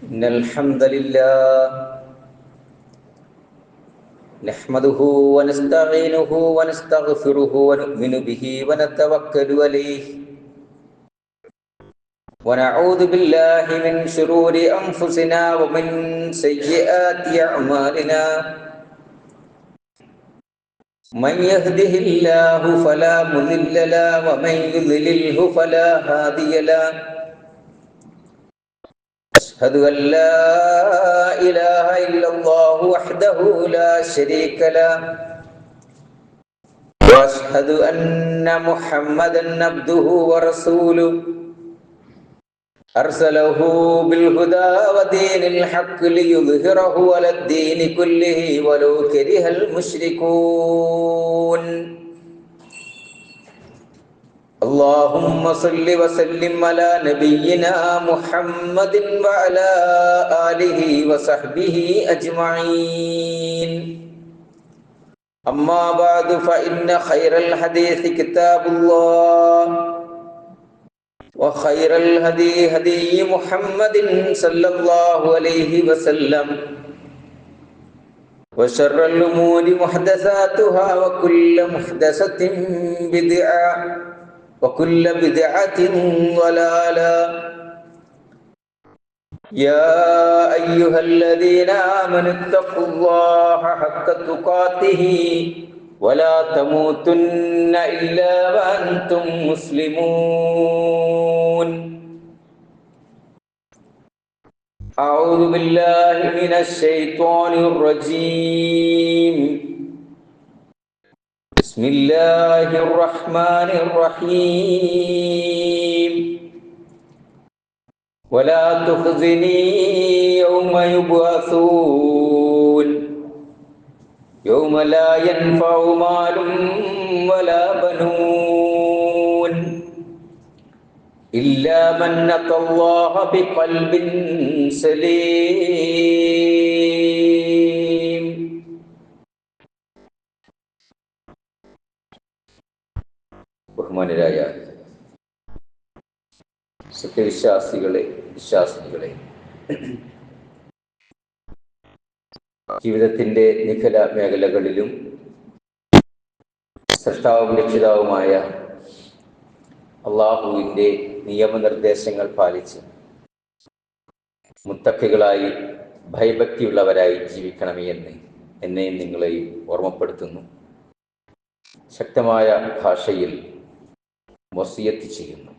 إن الحمد لله نحمده ونستعينه ونستغفره ونؤمن به ونتوكل عليه ونعوذ بالله من شرور أنفسنا ومن سيئات أعمالنا من يهده الله فلا مضل له ومن يضلله فلا هادي له أشهد أن لا إله إلا الله وحده لا شريك له وأشهد أن محمدا عبده ورسوله أرسله بالهدى ودين الحق ليظهره على الدين كله ولو كره المشركون اللهم صل وسلم على نبينا محمد وعلى آله وصحبه أجمعين أما بعد فإن خير الحديث كتاب الله وخير الهدي هدي محمد صلى الله عليه وسلم وشر الأمور محدثاتها وكل محدثة بدعة وكل بدعة ضلالة يا أيها الذين آمنوا اتقوا الله حق تقاته ولا تموتن إلا وأنتم مسلمون أعوذ بالله من الشيطان الرجيم بسم الله الرحمن الرحيم ولا تخزني يوم يبعثون يوم لا ينفع مال ولا بنون إلا من أتى الله بقلب سليم. ബഹുമാനരായ സത്യവിശ്വാസികളെ, വിശ്വാസിനികളെ, ജീവിതത്തിൻ്റെ നിഖില മേഖലകളിലും സൃഷ്ടാവും രക്ഷിതാവുമായ അള്ളാഹുവിൻ്റെ നിയമനിർദ്ദേശങ്ങൾ പാലിച്ച് മുത്തഖികളായി ഭയഭക്തിയുള്ളവരായി ജീവിക്കണമേ എന്ന് എന്നെയും നിങ്ങളെയും ഓർമ്മപ്പെടുത്തുന്നു. ശക്തമായ ഭാഷയിൽ വസിയത്ത് ചെയ്യുന്നു.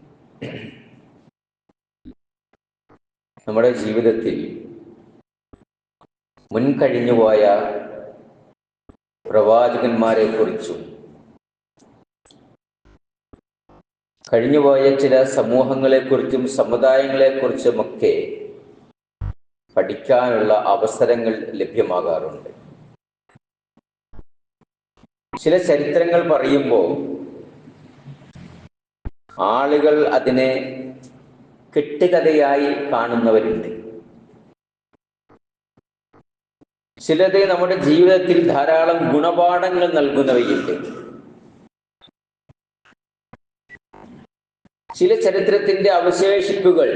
നമ്മുടെ ജീവിതത്തിൽ മുൻകഴിഞ്ഞുപോയ പ്രവാചകന്മാരെ കുറിച്ചും കഴിഞ്ഞുപോയ ചില സമൂഹങ്ങളെക്കുറിച്ചും സമുദായങ്ങളെക്കുറിച്ചുമൊക്കെ പഠിക്കാനുള്ള അവസരങ്ങൾ ലഭ്യമാകാറുണ്ട്. ചില ചരിത്രങ്ങൾ പറയുമ്പോൾ ആളുകൾ അതിനെ കെട്ടുകഥയായി കാണുന്നവരുണ്ട്. ചിലത് നമ്മുടെ ജീവിതത്തിൽ ധാരാളം ഗുണപാഠങ്ങൾ നൽകുന്നവയുണ്ട്. ചില ചരിത്രത്തിന്റെ അവശേഷിപ്പുകൾ,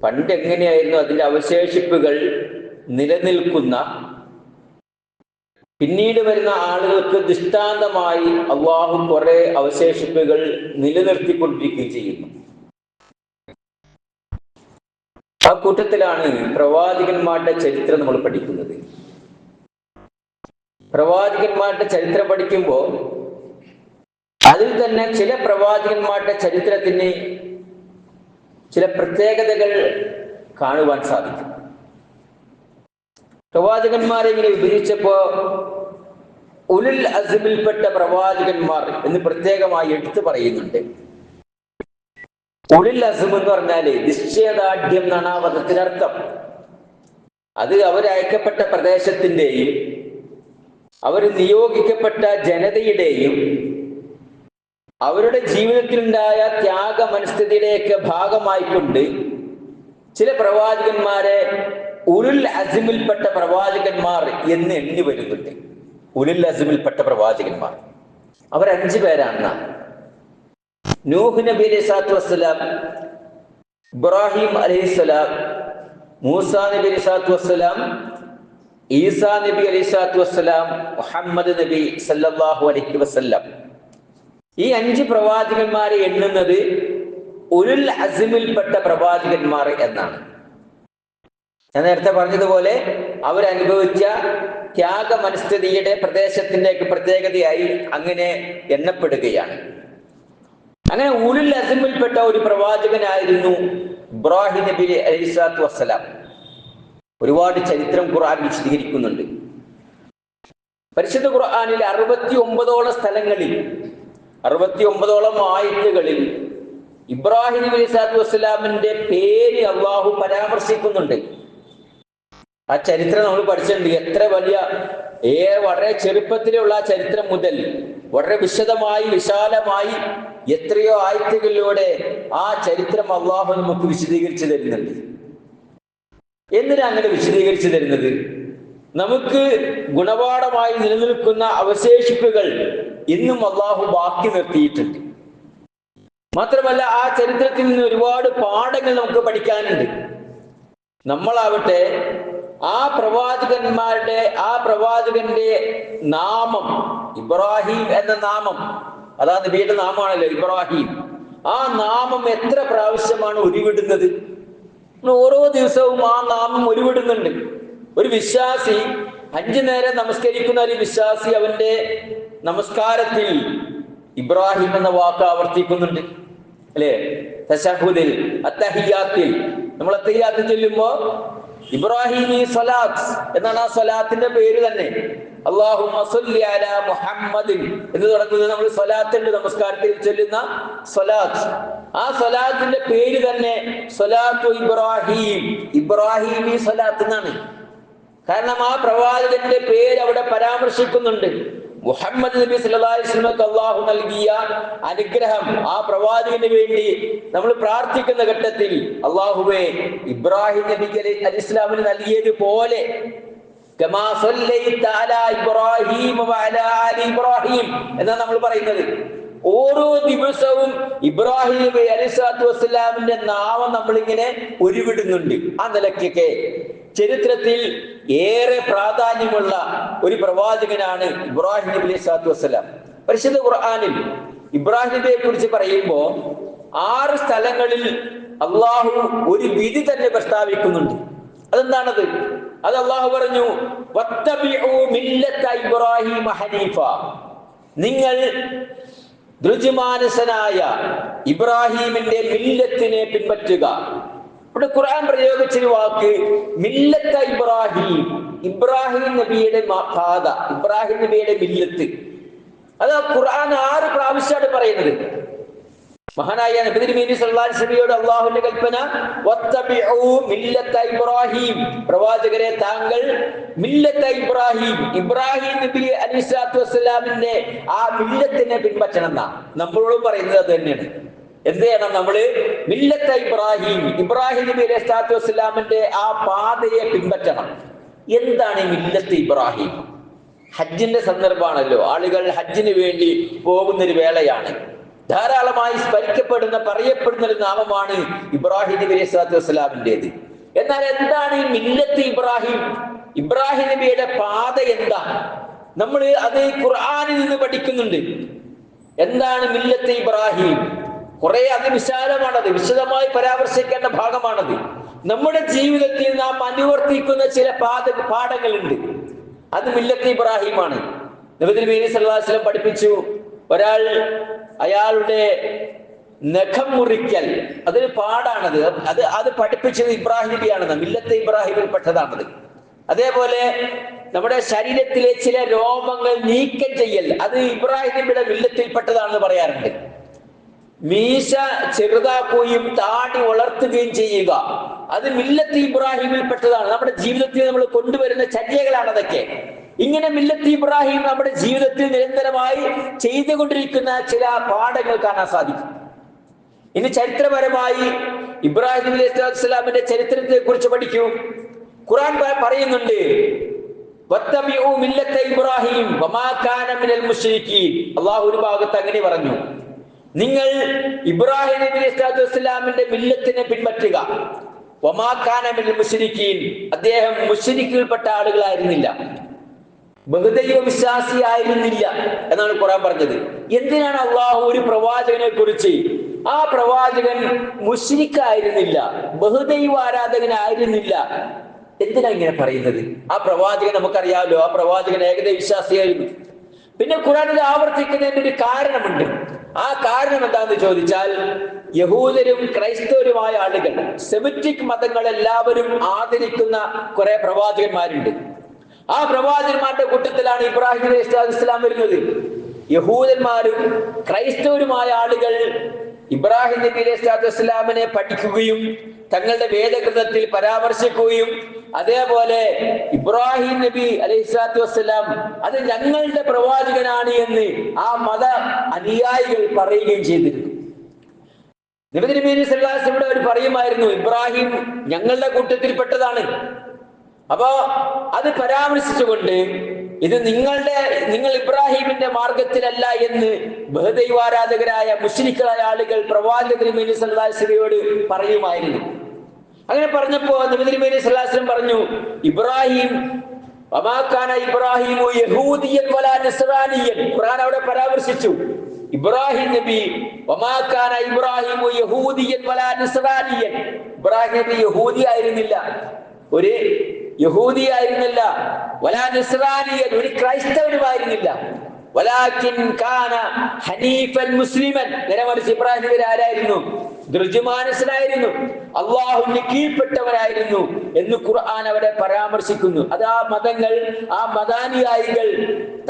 പണ്ട് എങ്ങനെയായിരുന്നു അതിൻ്റെ അവശേഷിപ്പുകൾ നിലനിൽക്കുന്ന, പിന്നീട് വരുന്ന ആളുകൾക്ക് ദൃഷ്ടാന്തമായി അള്ളാഹു കുറെ അവശേഷിപ്പുകൾ നിലനിർത്തിക്കൊണ്ടിരിക്കുകയും ചെയ്യുന്നു. ആ കൂട്ടത്തിലാണ് പ്രവാചകന്മാരുടെ ചരിത്രം നമ്മൾ പഠിക്കുന്നത്. പ്രവാചകന്മാരുടെ ചരിത്രം പഠിക്കുമ്പോൾ അതിൽ തന്നെ ചില പ്രവാചകന്മാരുടെ ചരിത്രത്തിന് ചില പ്രത്യേകതകൾ കാണുവാൻ സാധിക്കും. പ്രവാചകന്മാരെ ഇങ്ങനെ വിഭജിച്ചപ്പോ ഉലുൽ അസ്മിൽപ്പെട്ട പ്രവാചകന്മാർ എന്ന് പ്രത്യേകമായി എടുത്തു പറയുന്നുണ്ട്. ഉലുൽ അസ്ം എന്ന് പറഞ്ഞാല് നിശ്ചയദാർഢ്യം എന്നാണ് ആ പദത്തിനർത്ഥം. അത് അവരയക്കപ്പെട്ട പ്രദേശത്തിന്റെയും അവർ നിയോഗിക്കപ്പെട്ട ജനതയുടെയും അവരുടെ ജീവിതത്തിലുണ്ടായ ത്യാഗ മനസ്ഥിതിയുടെയൊക്കെ ഭാഗമായിക്കൊണ്ട് ചില പ്രവാചകന്മാരെ ഉലുൽ അസ്മിൽപ്പെട്ട പ്രവാചകന്മാർ എന്ന് എണ്ണി വരുന്നുണ്ട്. ഉലുൽ അസ്മിൽപ്പെട്ട പ്രവാചകന്മാർ അവർ 5 പേരാണ്. നൂഹ് നബി അലൈഹി സ്വലാത്തു വസ്സലാം, ഇബ്രാഹിം അലൈഹിസ്സലാം, മൂസാ നബി അലൈഹിസ്സലാത്തു വസ്സലാം, ഈസാ നബി അലൈഹിസ്സലാത്തു വസ്സലാം, മുഹമ്മദ് നബി സല്ലല്ലാഹു അലൈഹി വസല്ലം, ഈ 5 പ്രവാചകന്മാരെ എണ്ണുന്നത് ഉലുൽ അസ്മിൽപ്പെട്ട പ്രവാചകന്മാർ എന്നാണ്. ഞാൻ നേരത്തെ പറഞ്ഞതുപോലെ അവരനുഭവിച്ച ത്യാഗമനസ്ഥിതിയുടെ പ്രദേശത്തിന്റെ പ്രത്യേകതയായി അങ്ങനെ എണ്ണപ്പെടുകയാണ്. അങ്ങനെ ഉലുൽ അസ്മിൽപ്പെട്ട ഒരു പ്രവാചകനായിരുന്നു ഇബ്രാഹിം നബി അലൈഹിസ്സലാത്തു വസ്സലാം. ഒരുപാട് ചരിത്രം ഖുർആൻ വിശദീകരിക്കുന്നുണ്ട്. പരിശുദ്ധ ഖുർആനിൽ 69ഓളം സ്ഥലങ്ങളിൽ, 69ഓളം ആയത്തുകളിൽ ഇബ്രാഹിം നബി അലൈഹിസ്സലാത്തു വസ്സലാമിന്റെ പേര് അള്ളാഹു പരാമർശിക്കുന്നുണ്ട്. ആ ചരിത്രം നമ്മൾ പഠിച്ചിട്ടുണ്ട്. എത്ര വലിയ വളരെ ചെറുപ്പത്തിലുള്ള ആ ചരിത്രം മുതൽ വളരെ വിശദമായി വിശാലമായി എത്രയോ ആയത്തുകളിലൂടെ ആ ചരിത്രം അള്ളാഹു നമുക്ക് വിശദീകരിച്ചു തരുന്നുണ്ട്. എന്തിനാ അങ്ങനെ വിശദീകരിച്ചു തരുന്നത്? നമുക്ക് ഗുണപാഠമായി നിലനിൽക്കുന്ന അവശേഷിപ്പുകൾ ഇന്നും അള്ളാഹു ബാക്കി നിർത്തിയിട്ടുണ്ട്. മാത്രമല്ല ആ ചരിത്രത്തിൽ നിന്ന് ഒരുപാട് പാഠങ്ങൾ നമുക്ക് പഠിക്കാനുണ്ട്. നമ്മളാവട്ടെ ആ പ്രവാചകന്റെ നാമം ഇബ്രാഹിം എന്ന നാമം, അതാ നബിയുടെ നാമമാണല്ലോ ഇബ്രാഹിം. ആ നാമം എത്ര പ്രാവശ്യമാണ് ഉരുവിടുന്നത്? ഓരോ ദിവസവും ആ നാമം ഉരുവിടുന്നുണ്ട്. ഒരു വിശ്വാസി 5 നേരം നമസ്കരിക്കുന്ന ഒരു വിശ്വാസി അവന്റെ നമസ്കാരത്തിൽ ഇബ്രാഹിം എന്ന വാക്ക് ആവർത്തിക്കുന്നുണ്ട്, അല്ലേ? തശഹുദിൽ, അത്തഹിയാത്തിൽ നമ്മൾ അത്തഹിയാത്തിൽ ചൊല്ലുമ്പോ ഇബ്രാഹിമി സ്വലാത്ത് എന്നാണ് ആ സ്വലാത്തിന്റെ പേര് തന്നെ. അല്ലാഹുമ്മ സ്വല്ലി അലാ മുഹമ്മദിൻ എന്ന് തുടങ്ങുന്നത് നമ്മൾ സ്വലാത്തിന്റെ നമസ്കാരത്തിൽ ചൊല്ലുന്ന സ്വലാത്ത്. ആ സ്വലാത്തിന്റെ പേര് തന്നെ സ്വലാത്തു ഇബ്രാഹിം, ഇബ്രാഹിമി സ്വലാത്ത് എന്നാണ്. കാരണം ആ പ്രവാചകന്റെ പേര് അവിടെ പരാമർശിക്കുന്നുണ്ട്. മുഹമ്മദ് നബി സല്ലല്ലാഹു അലൈഹി വസല്ലമക്ക് അല്ലാഹു നൽകിയ അനുഗ്രഹം ആ പ്രവാചകന് വേണ്ടി നമ്മൾ പ്രാർത്ഥിക്കുന്ന ഘട്ടത്തിൽ അല്ലാഹുവേ ഇബ്രാഹിം നബി അലൈഹിസ്സലാമിന് നൽകിയതുപോലെ കമാ സല്ലൈത അലാ ഇബ്രാഹിം വഅലാ ആലി ഇബ്രാഹിം എന്നാണ് നമ്മൾ പറയുന്നത്. ഓരോ ദിവസവും ഇബ്രാഹിം നബി അലൈഹിസ്സലാത്തു വസ്സലാമിന്റെ നാമം നമ്മളിങ്ങനെ ഉരുവിടുന്നുണ്ട്. ആ നിലയ്ക്കൊക്കെ ചരിത്രത്തിൽ ഏറെ പ്രാധാന്യമുള്ള ഒരു പ്രവാചകനാണ് ഇബ്രാഹിം നബി അലൈഹിസ്സലാത്തു വസ്സലാം. പരിശുദ്ധ ഖുർആനിൽ ഇബ്രാഹിം നബിയെ കുറിച്ച് പറയുമ്പോൾ 6 സ്ഥലങ്ങളിൽ അള്ളാഹു ഒരു വിധി തന്നെ പ്രസ്താവിക്കുന്നുണ്ട്. അതെന്താണത്? അത് അള്ളാഹു പറഞ്ഞു, വത്തബിഉ മില്ലത ഇബ്രാഹിം ഹനീഫ, നിങ്ങൾ ദ്രുജമാനസനായ ഇബ്രാഹിമിന്റെ മില്ലത്തിനെ പിൻപറ്റുക. ഇവിടെ ഖുർആൻ പ്രയോഗിച്ചൊരു വാക്ക് മില്ലത്ത ഇബ്രാഹിം, ഇബ്രാഹിം നബിയുടെ പാത, ഇബ്രാഹിം നബിയുടെ മില്ലത്ത്. അത് ഖുർആൻ 6 പ്രാവശ്യമാണ് പറയുന്നത്. മഹാനായ നബി തിരുമേനി സല്ലല്ലാഹു അലൈഹി വസല്ലമയോട് അല്ലാഹുവിന്റെ കൽപ്പന വത്തബിഉ മില്ലത്ത ഇബ്രാഹിം, പ്രവാചകരെ താങ്കൾ മില്ലത്ത ഇബ്രാഹിം, ഇബ്രാഹിം നബി അലൈഹിസ്സലാത്തു വസ്സലാമിന്റെ ആ മില്ലത്തിനെ പിൻപറ്റണം എന്നാ നമ്മളോടും പറയുന്നത്. അത് തന്നെയാണ്. എന്ത് ചെയ്യണം? നമ്മള് മില്ലത്ത ഇബ്രാഹിം, ഇബ്രാഹിം നബി അലൈഹിസ്സലാത്തു വസ്സലാമിന്റെ ആ പാതയെ പിൻപറ്റണം. എന്താണ് ഈ മില്ലത്ത് ഇബ്രാഹിം? ഹജ്ജിന്റെ സന്ദർഭമാണല്ലോ, ആളുകൾ ഹജ്ജിന് വേണ്ടി പോകുന്നൊരു വേളയാണ്. ധാരാളമായി സ്മരിക്കപ്പെടുന്ന പറയപ്പെടുന്ന ഒരു നാമമാണ് ഇബ്രാഹിം നബി അലൈഹിസ്സലാത്തു വസ്സലാമിൻ്റെത്. എന്നാൽ എന്താണ് ഈ മില്ലത്ത് ഇബ്രാഹിം? ഇബ്രാഹിം നബിയുടെ പാത എന്താ? നമ്മൾ അത് ഖുർആനിൽ നിന്ന് പഠിക്കുന്നുണ്ട്. എന്താണ് മില്ലത്ത് ഇബ്രാഹിം? കുറെ അതിവിശാലമാണത്, വിശദമായി പരാമർശിക്കേണ്ട ഭാഗമാണത്. നമ്മുടെ ജീവിതത്തിൽ നാം അനുവർത്തിക്കുന്ന ചില പാഠങ്ങളുണ്ട്. അത് മില്ലത്ത് ഇബ്രാഹിമാണ്. നബി തിരുമേനി സല്ലല്ലാഹു അലൈഹി വസല്ലം പഠിപ്പിച്ചു, ഒരാൾ അയാളുടെ നഖം മുറിക്കൽ അതൊരു പാടാണത്. അത് പഠിപ്പിച്ചത് ഇബ്രാഹിം നബിയാണെന്ന്, മില്ലത്ത് ഇബ്രാഹിമിൽ പെട്ടതാണത്. അതേപോലെ നമ്മുടെ ശരീരത്തിലെ ചില രോമങ്ങൾ നീക്കം ചെയ്യൽ, അത് ഇബ്രാഹിം നബിയുടെ മില്ലത്തിൽപ്പെട്ടതാണെന്ന് പറയാറുണ്ട്. മീശ ചെറുതാക്കുകയും താടി വളർത്തുകയും ചെയ്യുക, അത് മില്ലത്ത് ഇബ്രാഹിമിൽ പെട്ടതാണ്. നമ്മുടെ ജീവിതത്തിൽ നമ്മൾ കൊണ്ടുവരുന്ന ചര്യകളാണ് അതൊക്കെ. ഇങ്ങനെ മില്ലത്ത് ഇബ്രാഹിം നമ്മുടെ ജീവിതത്തിൽ നിരന്തരമായി ചെയ്തുകൊണ്ടിരിക്കുന്ന ചില പാഠങ്ങൾ കാണാൻ സാധിക്കും. ഇനി ചരിത്രപരമായി ഇബ്രാഹിം നബി അലൈഹി സ്വലാമിന്റെ ചരിത്രത്തെ കുറിച്ച് പഠിക്കൂ. ഖുർആൻ പറയുന്നുണ്ട്, വത്തബിഉ മില്ലത്ത ഇബ്രാഹിം വമാ കാന മിനൽ മുശ്രിക്കീൻ. അല്ലാഹു ഒരു ഭാഗത്ത് അങ്ങനെ പറഞ്ഞു, നിങ്ങൾ ഇബ്രാഹിം നബി അലൈഹി സ്വലാമിന്റെ മില്ലത്തിനെ പിൻപറ്റുക. വമാ കാന മിനൽ മുശ്രിക്കീൻ, അദ്ദേഹം മുശ്രിക്കുകൾപ്പെട്ട ആളുകളായിരുന്നില്ല, ബഹുദൈവ വിശ്വാസിയായിരുന്നില്ല എന്നാണ് ഖുർആൻ പറഞ്ഞത്. എന്തിനാണ് അള്ളാഹു ഒരു പ്രവാചകനെ കുറിച്ച് ആ പ്രവാചകൻ മുശ്രിക്കായിരുന്നില്ല, ബഹുദൈവ ആരാധകനായിരുന്നില്ല, എന്തിനാ ഇങ്ങനെ പറയുന്നത്? ആ പ്രവാചകൻ നമുക്കറിയാമല്ലോ, ആ പ്രവാചകൻ ഏകദൈവ വിശ്വാസിയായിരുന്നു. പിന്നെ ഖുർആനിൽ ആവർത്തിക്കുന്നതിന് ഒരു കാരണമുണ്ട്. ആ കാരണം എന്താന്ന് ചോദിച്ചാൽ, യഹൂദരും ക്രൈസ്തവരുമായ ആളുകൾ, സെമിറ്റിക് മതങ്ങൾ എല്ലാവരും ആദരിക്കുന്ന കുറെ പ്രവാചകന്മാരുണ്ട്. ആ പ്രവാചകന്മാരുടെ കൂട്ടത്തിലാണ് ഇബ്രാഹിം നബി അലൈഹി ഇസ്ലാം വരുന്നത്. യഹൂദന്മാരും ക്രൈസ്തവരുമായ ആളുകൾ ഇബ്രാഹിം നബി അലൈഹി ഇസ്ലാമിനെ പഠിക്കുകയും തങ്ങളുടെ വേദഗ്രന്ഥത്തിൽ പരാമർശിക്കുകയും അതേപോലെ ഇബ്രാഹിം നബി അലൈഹി സ്വലാത്തു വസ്സലാം അത് ഞങ്ങളുടെ പ്രവാചകനാണ് എന്ന് ആ മത അനുയായികൾ പറയുകയും ചെയ്തിരുന്നു. നബി തിരുമേനി സല്ലല്ലാഹു അലൈഹി വസല്ലം അവർ പറയുമായിരുന്നു, ഇബ്രാഹിം ഞങ്ങളുടെ കൂട്ടത്തിൽപ്പെട്ടതാണ്. അപ്പോ അത് പരാമർശിച്ചുകൊണ്ട് ഇത് നിങ്ങൾ ഇബ്രാഹിമിന്റെ മാർഗത്തിലല്ല എന്ന് ബഹുദൈവാരാധകരായ മുശ്രിക്കുകളായ ആളുകൾ പ്രവാചക തിരുമേനി സല്ലല്ലാഹു അലൈഹി വസല്ലമയോട് പറയുമായിരുന്നു. അങ്ങനെ പറഞ്ഞപ്പോ നബി തിരുമേനി സല്ലല്ലാഹു അലൈഹി വസല്ലം പറഞ്ഞു, ഇബ്രാഹിം വമാ കാന ഇബ്രാഹിമു യഹൂദിയൻ വലാ നസ്റാനിയൻ. ഖുർആൻ അവിടെ പരാമർശിച്ചു, ഇബ്രാഹിം നബി വമാ കാന ഇബ്രാഹിമു യഹൂദിയൻ വലാ നസ്റാനിയൻ. ഇബ്രാഹിം നബി യഹൂദി ആയിരുന്നില്ല, ഒരു യഹൂദി ആയിരുന്നില്ല, വലാ നസ്റാനിയൻ, ഒരു ക്രൈസ്തവനുമായിരുന്നില്ല, വലാകിൻ കാന ഹനീഫൻ മുസ്ലിമൻ. നേരെമറിച്ച് ഇബ്രാഹിം നബി ആരായിരുന്നു? ദൃജുമാനസനായിരുന്നു, അള്ളാഹുവിന് കീഴ്പ്പെട്ടവരായിരുന്നു എന്ന് ഖുർആൻ അവരെ പരാമർശിക്കുന്നു. അത് ആ മതങ്ങൾ, ആ മതാനുയായികൾ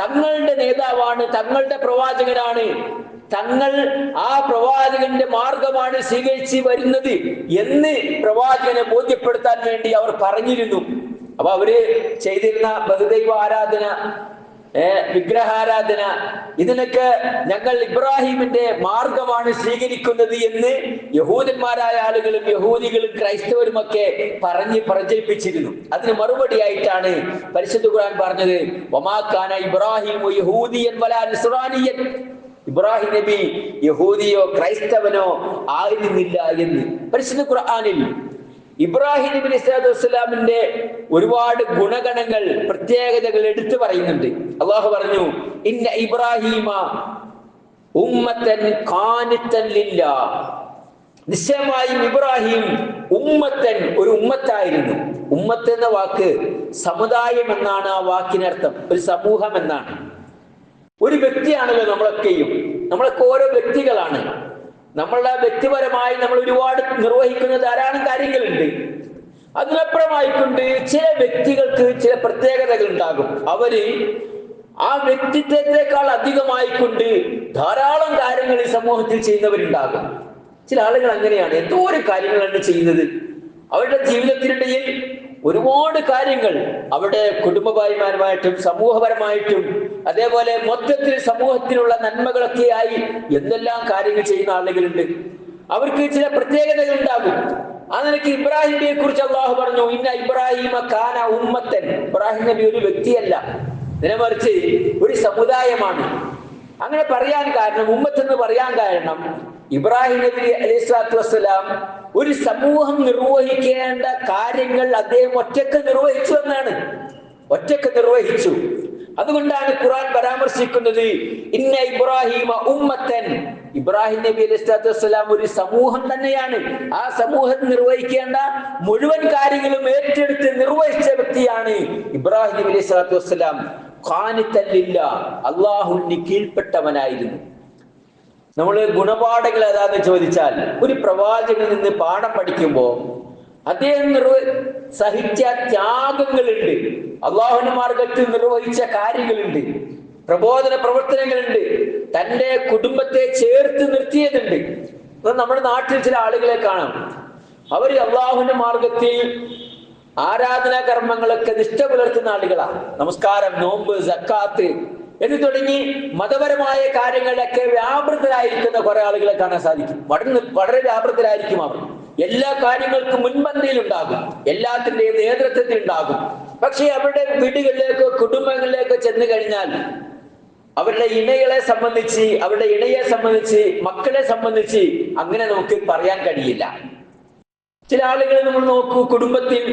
തങ്ങളുടെ നേതാവാണ്, തങ്ങളുടെ പ്രവാചകനാണ്, തങ്ങൾ ആ പ്രവാചകന്റെ മാർഗമാണ് സ്വീകരിച്ച് വരുന്നത് എന്ന് പ്രവാചകനെ ബോധ്യപ്പെടുത്താൻ വേണ്ടി അവർ പറഞ്ഞിരുന്നു. അപ്പൊ അവര് ചെയ്തിരുന്ന ബഹുദൈവ ആരാധന, വിഗ്രഹാരാധന, ഇതിനൊക്കെ ഞങ്ങൾ ഇബ്രാഹിമിന്റെ മാർഗമാണ് സ്വീകരിക്കുന്നത് എന്ന് യഹൂദന്മാരായ ആളുകളും യഹൂദികളും ക്രൈസ്തവരും ഒക്കെ പറഞ്ഞ് പ്രചരിപ്പിച്ചിരുന്നു. അതിന് മറുപടിയായിട്ടാണ് പരിശുദ്ധ ഖുർആൻ പറഞ്ഞത്, വമാ കാന ഇബ്രാഹിമു യഹൂദിയൻ വലാ നസ്റാനിയൻ. ഇബ്രാഹിം നബി യഹൂദിയോ ക്രൈസ്തവനോ ആയിരുന്നില്ല എന്ന് പരിശുദ്ധ ഖുർആനിൽ ഇബ്രാഹിം നബി അലൈഹി വസല്ലമിന്റെ ഒരുപാട് ഗുണഗണങ്ങൾ, പ്രത്യേകതകൾ എടുത്തു പറയുന്നുണ്ട്. അള്ളാഹു പറഞ്ഞു, ഇന്ന ഇബ്രാഹിമ ഉമ്മത്തൻ ഖാനിത്തൻ ലില്ലാഹ്. നിശ്ചയമായും ഇബ്രാഹിം ഉമ്മത്തൻ, ഒരു ഉമ്മത്തായിരുന്നു. ഉമ്മത്ത് എന്ന വാക്ക് സമുദായം എന്നാണ് ആ വാക്കിനർത്ഥം, ഒരു സമൂഹം എന്നാണ്. ഒരു വ്യക്തിയാണല്ലോ നമ്മളൊക്കെ ഓരോ വ്യക്തികളാണ്. നമ്മളുടെ വ്യക്തിപരമായി നമ്മൾ ഒരുപാട് നിർവഹിക്കുന്ന ധാരാളം കാര്യങ്ങളുണ്ട്. അതിനപ്പുറമായിക്കൊണ്ട് ചില വ്യക്തികൾക്ക് ചില പ്രത്യേകതകൾ ഉണ്ടാകും. അവര് ആ വ്യക്തിത്വത്തെക്കാൾ അധികമായിക്കൊണ്ട് ധാരാളം കാര്യങ്ങൾ ഈ സമൂഹത്തിൽ ചെയ്യുന്നവരുണ്ടാകും. ചില ആളുകൾ അങ്ങനെയാണ്, എന്തോ ഒരു കാര്യങ്ങളാണ് ചെയ്യുന്നത്. അവരുടെ ജീവിതത്തിനിടയിൽ ഒരുപാട് കാര്യങ്ങൾ അവരുടെ കുടുംബപരമായിട്ടും സമൂഹപരമായിട്ടും അതേപോലെ മൊത്തത്തിൽ സമൂഹത്തിലുള്ള നന്മകളൊക്കെയായി എന്തെല്ലാം കാര്യങ്ങൾ ചെയ്യുന്ന ആളുകളുണ്ട്. അവർക്ക് ചില പ്രത്യേകതകൾ ഉണ്ടാകും. ആ നിലയ്ക്ക് ഇബ്രാഹിം നബിയെ കുറിച്ച് അള്ളാഹു പറഞ്ഞു, ഇന്ന ഇബ്രാഹിമ കാന ഉമ്മത്തൻ. ഇബ്രാഹിം നബി ഒരു വ്യക്തിയല്ല, നേരെമറിച്ച് ഒരു സമുദായമാണ്. അങ്ങനെ പറയാൻ കാരണം, ഉമ്മത്ത് എന്ന് പറയാൻ കാരണം, ഇബ്രാഹിം നബി അലൈഹി സ്വലാത്തു വസ്സലാം ഒരു സമൂഹം നിർവഹിക്കേണ്ട കാര്യങ്ങൾ അദ്ദേഹം ഒറ്റക്ക് നിർവഹിച്ചു എന്നാണ്. ഒറ്റക്ക് നിർവഹിച്ചു. അതുകൊണ്ടാണ് ഖുർആൻ പരാമർശിക്കുന്നത്, ഇന്ന ഇബ്രാഹിമ ഉമ്മത്തൻ. ഇബ്രാഹിം നബി അലൈഹി സ്വലാത്തു വസ്സലാം ഒരു സമൂഹം തന്നെയാണ്. ആ സമൂഹം നിർവഹിക്കേണ്ട മുഴുവൻ കാര്യങ്ങളും ഏറ്റെടുത്ത് നിർവഹിച്ച വ്യക്തിയാണ് ഇബ്രാഹിം നബി അലൈഹി സ്വലാത്തു വസ്സലാം. ഖാനിത്തൻ ലില്ലാഹ്, അള്ളാഹുവിന് കീഴ്പ്പെട്ടവനായിരുന്നു. നമ്മൾ ഗുണപാഠങ്ങൾ ഏതാന്ന് ചോദിച്ചാൽ, ഒരു പ്രവാചകനിൽ നിന്ന് പാഠം പഠിക്കുമ്പോൾ അദ്ദേഹം സഹിച്ച ത്യാഗങ്ങളുണ്ട്, അള്ളാഹുവിന്റെ മാർഗത്തിൽ നിർവഹിച്ച കാര്യങ്ങളുണ്ട്, പ്രബോധന പ്രവർത്തനങ്ങളുണ്ട്, തന്റെ കുടുംബത്തെ ചേർത്ത് നിർത്തിയതുണ്ട്. നമ്മുടെ നാട്ടിൽ ചില ആളുകളെ കാണാം, അവർ അള്ളാഹുവിന്റെ മാർഗത്തിൽ ആരാധനാ കർമ്മങ്ങളൊക്കെ നിഷ്ഠ പുലർത്തുന്ന ആളുകളാണ്. നമസ്കാരം, നോമ്പ്, സക്കാത്ത് എന്ന് തുടങ്ങി മതപരമായ കാര്യങ്ങളിലൊക്കെ വ്യാപൃതരായിരിക്കുന്ന കുറെ ആളുകളെ കാണാൻ സാധിക്കും. വളരെ വ്യാപൃതരായിരിക്കും അവർ. എല്ലാ കാര്യങ്ങൾക്കും മുൻപന്തിയിൽ ഉണ്ടാകും, എല്ലാത്തിന്റെയും നേതൃത്വത്തിൽ ഉണ്ടാകും. പക്ഷെ അവരുടെ വീടുകളിലേക്കോ കുടുംബങ്ങളിലേക്കോ ചെന്ന് കഴിഞ്ഞാൽ അവരുടെ ഇണയെ സംബന്ധിച്ച്, മക്കളെ സംബന്ധിച്ച് അങ്ങനെ നമുക്ക് പറയാൻ കഴിയില്ല. ചില ആളുകൾ നമ്മൾ നോക്കൂ, കുടുംബത്തിൽ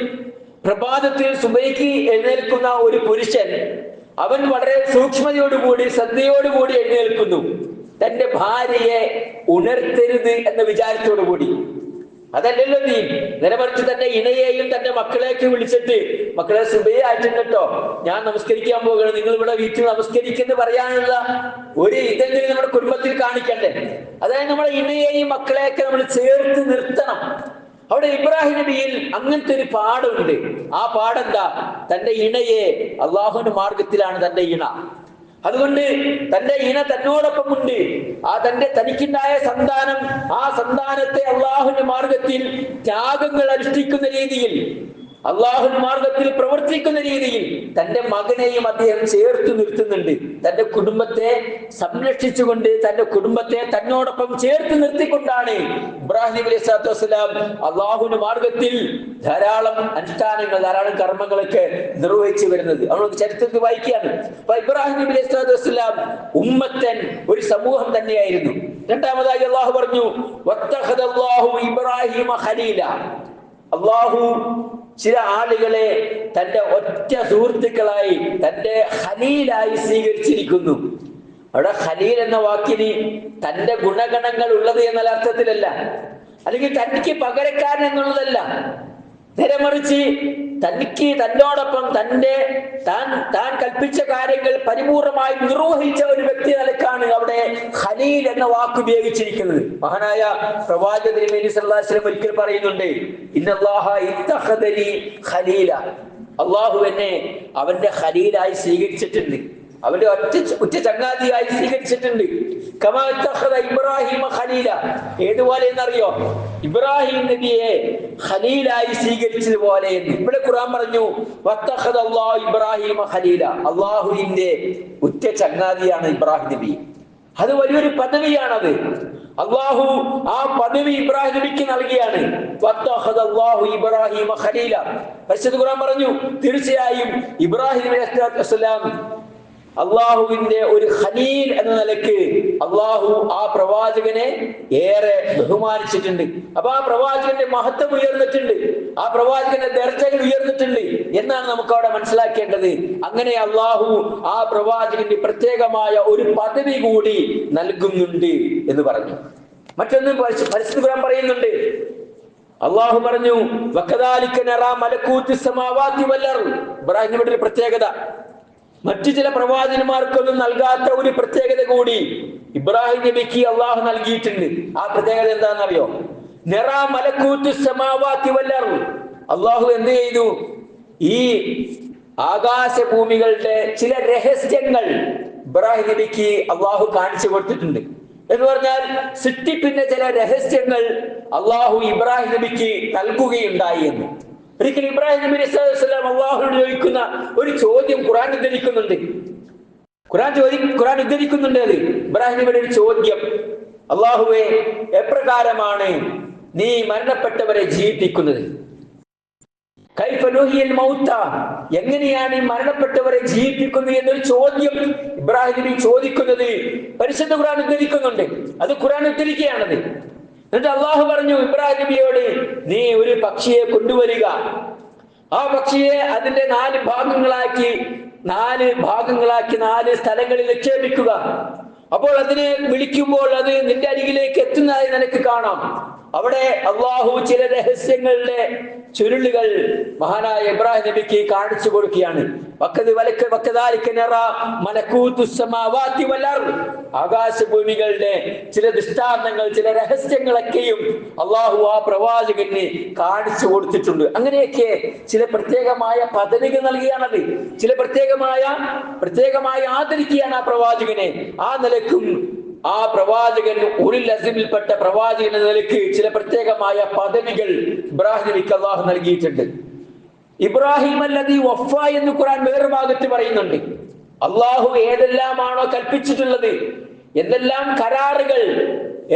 പ്രഭാതത്തിൽ സുബൈക്ക് എഴുന്നേൽക്കുന്ന ഒരു പുരുഷൻ, അവൻ വളരെ സൂക്ഷ്മതയോടുകൂടി ശ്രദ്ധയോടുകൂടി എഴുന്നേൽക്കുന്നു, തന്റെ ഭാര്യയെ ഉണർത്തരുത് എന്ന വിചാരത്തോടുകൂടി. അതല്ലല്ലോ നീ. നിലമറിച്ച് തന്റെ ഇണയെയും തന്റെ മക്കളെയൊക്കെ വിളിച്ചിട്ട്, മക്കളെ സുബൈ ആയിട്ടുണ്ട് കേട്ടോ, ഞാൻ നമസ്കരിക്കാൻ പോകുകയാണ്, നിങ്ങൾ ഇവിടെ വീട്ടിൽ നമസ്കരിക്കുന്നു പറയാനുള്ള ഒരു ഇതെങ്കിലും നമ്മുടെ കുടുംബത്തിൽ കാണിക്കണ്ടേ? അതായത് നമ്മുടെ ഇണയെയും മക്കളെയൊക്കെ നമ്മൾ ചേർത്ത് നിർത്തണം. അവിടെ ഇബ്രാഹിം നബിയിൽ അങ്ങനത്തെ ഒരു പാഠമുണ്ട്. ആ പാഠെന്താ? തന്റെ ഇണയെ അള്ളാഹുവിന്റെ മാർഗത്തിലാണ് തന്റെ ഇണ. അതുകൊണ്ട് തന്റെ ഇണ തന്നോടൊപ്പം ഉണ്ട്. തനിക്കുണ്ടായ സന്താനം, ആ സന്താനത്തെ അള്ളാഹുവിന്റെ മാർഗത്തിൽ ത്യാഗങ്ങൾ അനുഷ്ഠിക്കുന്ന രീതിയിൽ, അള്ളാഹുവിന്റെ മാർഗത്തിൽ പ്രവർത്തിക്കുന്ന രീതിയിൽ തന്റെ മകനെയും അദ്ദേഹം ചേർത്ത് നിർത്തുന്നുണ്ട്. തന്റെ കുടുംബത്തെ സംരക്ഷിച്ചുകൊണ്ട്, തന്റെ കുടുംബത്തെ തന്നോടൊപ്പം ചേർത്ത് നിർത്തിക്കൊണ്ടാണ് ഇബ്രാഹിം നബി അലൈഹി സ്വലാത്തു വസ്സലാം അള്ളാഹുവിന്റെ മാർഗത്തിൽ ധാരാളം അനുഷ്ഠാനങ്ങൾ, ധാരാളം കർമ്മങ്ങളൊക്കെ നിർവഹിച്ചു വരുന്നത്. അവർക്ക് ചരിത്രത്തിൽ വായിക്കുകയാണ്. അപ്പൊ ഇബ്രാഹിം നബി അലൈഹി സ്വലാത്തു വസ്സലാം ഉമ്മത്തൻ, ഒരു സമൂഹം തന്നെയായിരുന്നു. രണ്ടാമതായി അള്ളാഹു പറഞ്ഞു, വത്തഖദല്ലാഹു ഇബ്രാഹിമ ഖലീല. അള്ളാഹു ചില ആളുകളെ തന്റെ ഒറ്റ സുഹൃത്തുക്കളായി, തന്റെ ഖലീലായി സ്വീകരിച്ചിരിക്കുന്നു. അവിടെ ഖലീൽ എന്ന വാക്കിന് തന്റെ ഗുണഗണങ്ങൾ ഉള്ളത് എന്നുള്ള അർത്ഥത്തിലല്ല, അല്ലെങ്കിൽ തനിക്ക് പകരക്കാരൻ എന്നുള്ളതല്ല. നേരെ മറിച്ച് തന്നോടൊപ്പം താൻ കൽപ്പിച്ച കാര്യങ്ങൾ പരിപൂർണമായി നിർവഹിച്ച ഒരു വ്യക്തി നിലക്കാണ് അവിടെ ഖലീൽ എന്ന വാക്ക് ഉപയോഗിച്ചിരിക്കുന്നത്. മഹാനായ പ്രവാചകൻ തിരുമേനി സല്ലല്ലാഹു അലൈഹി വസല്ലം ഒരിക്കൽ പറയുന്നുണ്ട്, ഇന്നല്ലാഹ ഇത്തഖദനി ഖലീല. അള്ളാഹു എന്നെ അവന്റെ ഖലീലായി സ്വീകരിച്ചിട്ടുണ്ട്, അവന്റെ ഉറ്റ ചങ്ങാതിയായി സ്വീകരിച്ചിട്ടുണ്ട്. കമാ ഇത്തഖദ ഇബ്രാഹിമ ഖലീല. ഏതുപോലെ എന്നറിയോ? ഇബ്രാഹിം നബിയെ ഖലീലായി സ്വീകരിച്ചതുപോലെ എന്ന് ഇവിടെ ഖുർആൻ പറഞ്ഞു, വത്തഖദല്ലാഹു ഇബ്രാഹിമ ഖലീല. അള്ളാഹുവിന്റെ ഉറ്റ ചങ്ങാതിയാണ് ഇബ്രാഹിം നബി. അത് വലിയൊരു പദവിയാണത്. അള്ളാഹു ആ പദവി ഇബ്രാഹിം നബിക്ക് നൽകിയാണ്. വത്തഖദല്ലാഹു ഇബ്രാഹിമ ഖലീല. പരിശുദ്ധ ഖുർആൻ പറഞ്ഞു, തീർച്ചയായും ഇബ്രാഹിം നബി അലൈഹി വസല്ലം അള്ളാഹുവിന്റെ ഒരു ഖലീൽ എന്ന നിലക്ക് അള്ളാഹു ആ പ്രവാചകനെ ഏറെ ബഹുമാനിച്ചിട്ടുണ്ട്. അപ്പൊ ആ പ്രവാചകന്റെ മഹത്വം ഉയർന്നിട്ടുണ്ട്, ആ പ്രവാചകന്റെ ദർജകൾ ഉയർന്നിട്ടുണ്ട് എന്നാണ് നമുക്ക് അവിടെ മനസ്സിലാക്കേണ്ടത്. അങ്ങനെ അള്ളാഹു ആ പ്രവാചകന്റെ പ്രത്യേകമായ ഒരു പദവി കൂടി നൽകുന്നുണ്ട് എന്ന് പറഞ്ഞു. മറ്റൊന്ന് പരിശുദ്ധ ഖുർആൻ പറയുന്നുണ്ട്. അള്ളാഹു പറഞ്ഞു, വകദാലിക നറാ മലകൂത്തുസ് സമാവാതി വൽ അർദ്. ഇബ്രാഹിം നബിയുടെ ഒരു പ്രത്യേകത, മറ്റു ചില പ്രവാചകന്മാർക്കൊന്നും നൽകാത്ത ഒരു പ്രത്യേകത കൂടി ഇബ്രാഹിം നബിക്ക് അള്ളാഹു നൽകിയിട്ടുണ്ട്. ആ പ്രത്യേകത എന്താണെന്നറിയോ? നറാ മലകൂത്തുസ് സമാവാതി വൽ അർദ്. അള്ളാഹു എന്ത് ചെയ്തു? ഈ ആകാശഭൂമികളുടെ ചില രഹസ്യങ്ങൾ ഇബ്രാഹിം നബിക്ക് അള്ളാഹു കാണിച്ചു കൊടുത്തിട്ടുണ്ട്. എന്ന് പറഞ്ഞാൽ സൃഷ്ടിപ്പിന്റെ ചില രഹസ്യങ്ങൾ അള്ളാഹു ഇബ്രാഹിം നബിക്ക് നൽകുകയുണ്ടായി എന്ന്. ഒരിക്കൽ ഇബ്രാഹിം നബി അലൈഹി സ്വലാം അള്ളാഹുവിനോട് ചോദിക്കുന്ന ഒരു ചോദ്യം ഖുർആൻ ഉദ്ധരിക്കുന്നുണ്ട്. ഖുർആൻ ഉദ്ധരിക്കുന്നുണ്ട്. അത് ഇബ്രാഹിം നബിയുടെ ഒരു ചോദ്യം, അള്ളാഹുവേ, എപ്രകാരമാണ് നീ മരണപ്പെട്ടവരെ ജീവിപ്പിക്കുന്നത്? കൈഫ നുഹിയൽ മൗത. എങ്ങനെയാണ് ഈ മരണപ്പെട്ടവരെ ജീവിപ്പിക്കുന്നത് എന്നൊരു ചോദ്യം ഇബ്രാഹിം നബി ചോദിക്കുന്നത് പരിശുദ്ധ ഖുർആൻ ഉദ്ധരിക്കുന്നുണ്ട്. അത് ഖുർആൻ ഉദ്ധരിക്കുകയാണത്. എന്നിട്ട് അള്ളാഹു പറഞ്ഞു ഇബ്രാഹിം നബിയോട്, നീ ഒരു പക്ഷിയെ കൊണ്ടുവരിക, ആ പക്ഷിയെ അതിന്റെ 4 ഭാഗങ്ങളാക്കി 4 സ്ഥലങ്ങളിൽ നിക്ഷേപിക്കുക. അപ്പോൾ അതിനെ വിളിക്കുമ്പോൾ അത് നിന്റെ അരികിലേക്ക് എത്തുന്നതായി നിനക്ക് കാണാം. അവിടെ അള്ളാഹു ചില രഹസ്യങ്ങളുടെ ചുരുളുകൾ മഹാനായ ഇബ്രാഹിം നബിക്ക് കാണിച്ചു കൊടുക്കുകയാണ്. ആകാശഭൂമികളുടെ ചില ദൃഷ്ടാന്തങ്ങൾ, ചില രഹസ്യങ്ങളൊക്കെയും അള്ളാഹു ആ പ്രവാചകന് കാണിച്ചു കൊടുത്തിട്ടുണ്ട്. അങ്ങനെയൊക്കെ ചില പ്രത്യേകമായ പദവികൾ നൽകിയാണത്. ചില പ്രത്യേകമായി ആദരിക്കുകയാണ് ആ പ്രവാചകനെ. ആ നിലക്കും ആ പ്രവാചകൻ ഉലുൽ അസ്മിൽപ്പെട്ട പ്രവാചകൻ എന്ന നിലയ്ക്ക് ചില പ്രത്യേകമായ പദവികൾ ഇബ്രാഹിം നബിക്ക് അള്ളാഹു നൽകിയിട്ടുണ്ട്. ഇബ്രാഹിം അല്ലദീ വഫ എന്ന് ഖുർആൻ വേറെ ഭാഗത്ത് പറയുന്നുണ്ട്. അള്ളാഹു ഏതെല്ലാമാണോ കൽപ്പിച്ചിട്ടുള്ളത്, എന്തെല്ലാം കരാറുകൾ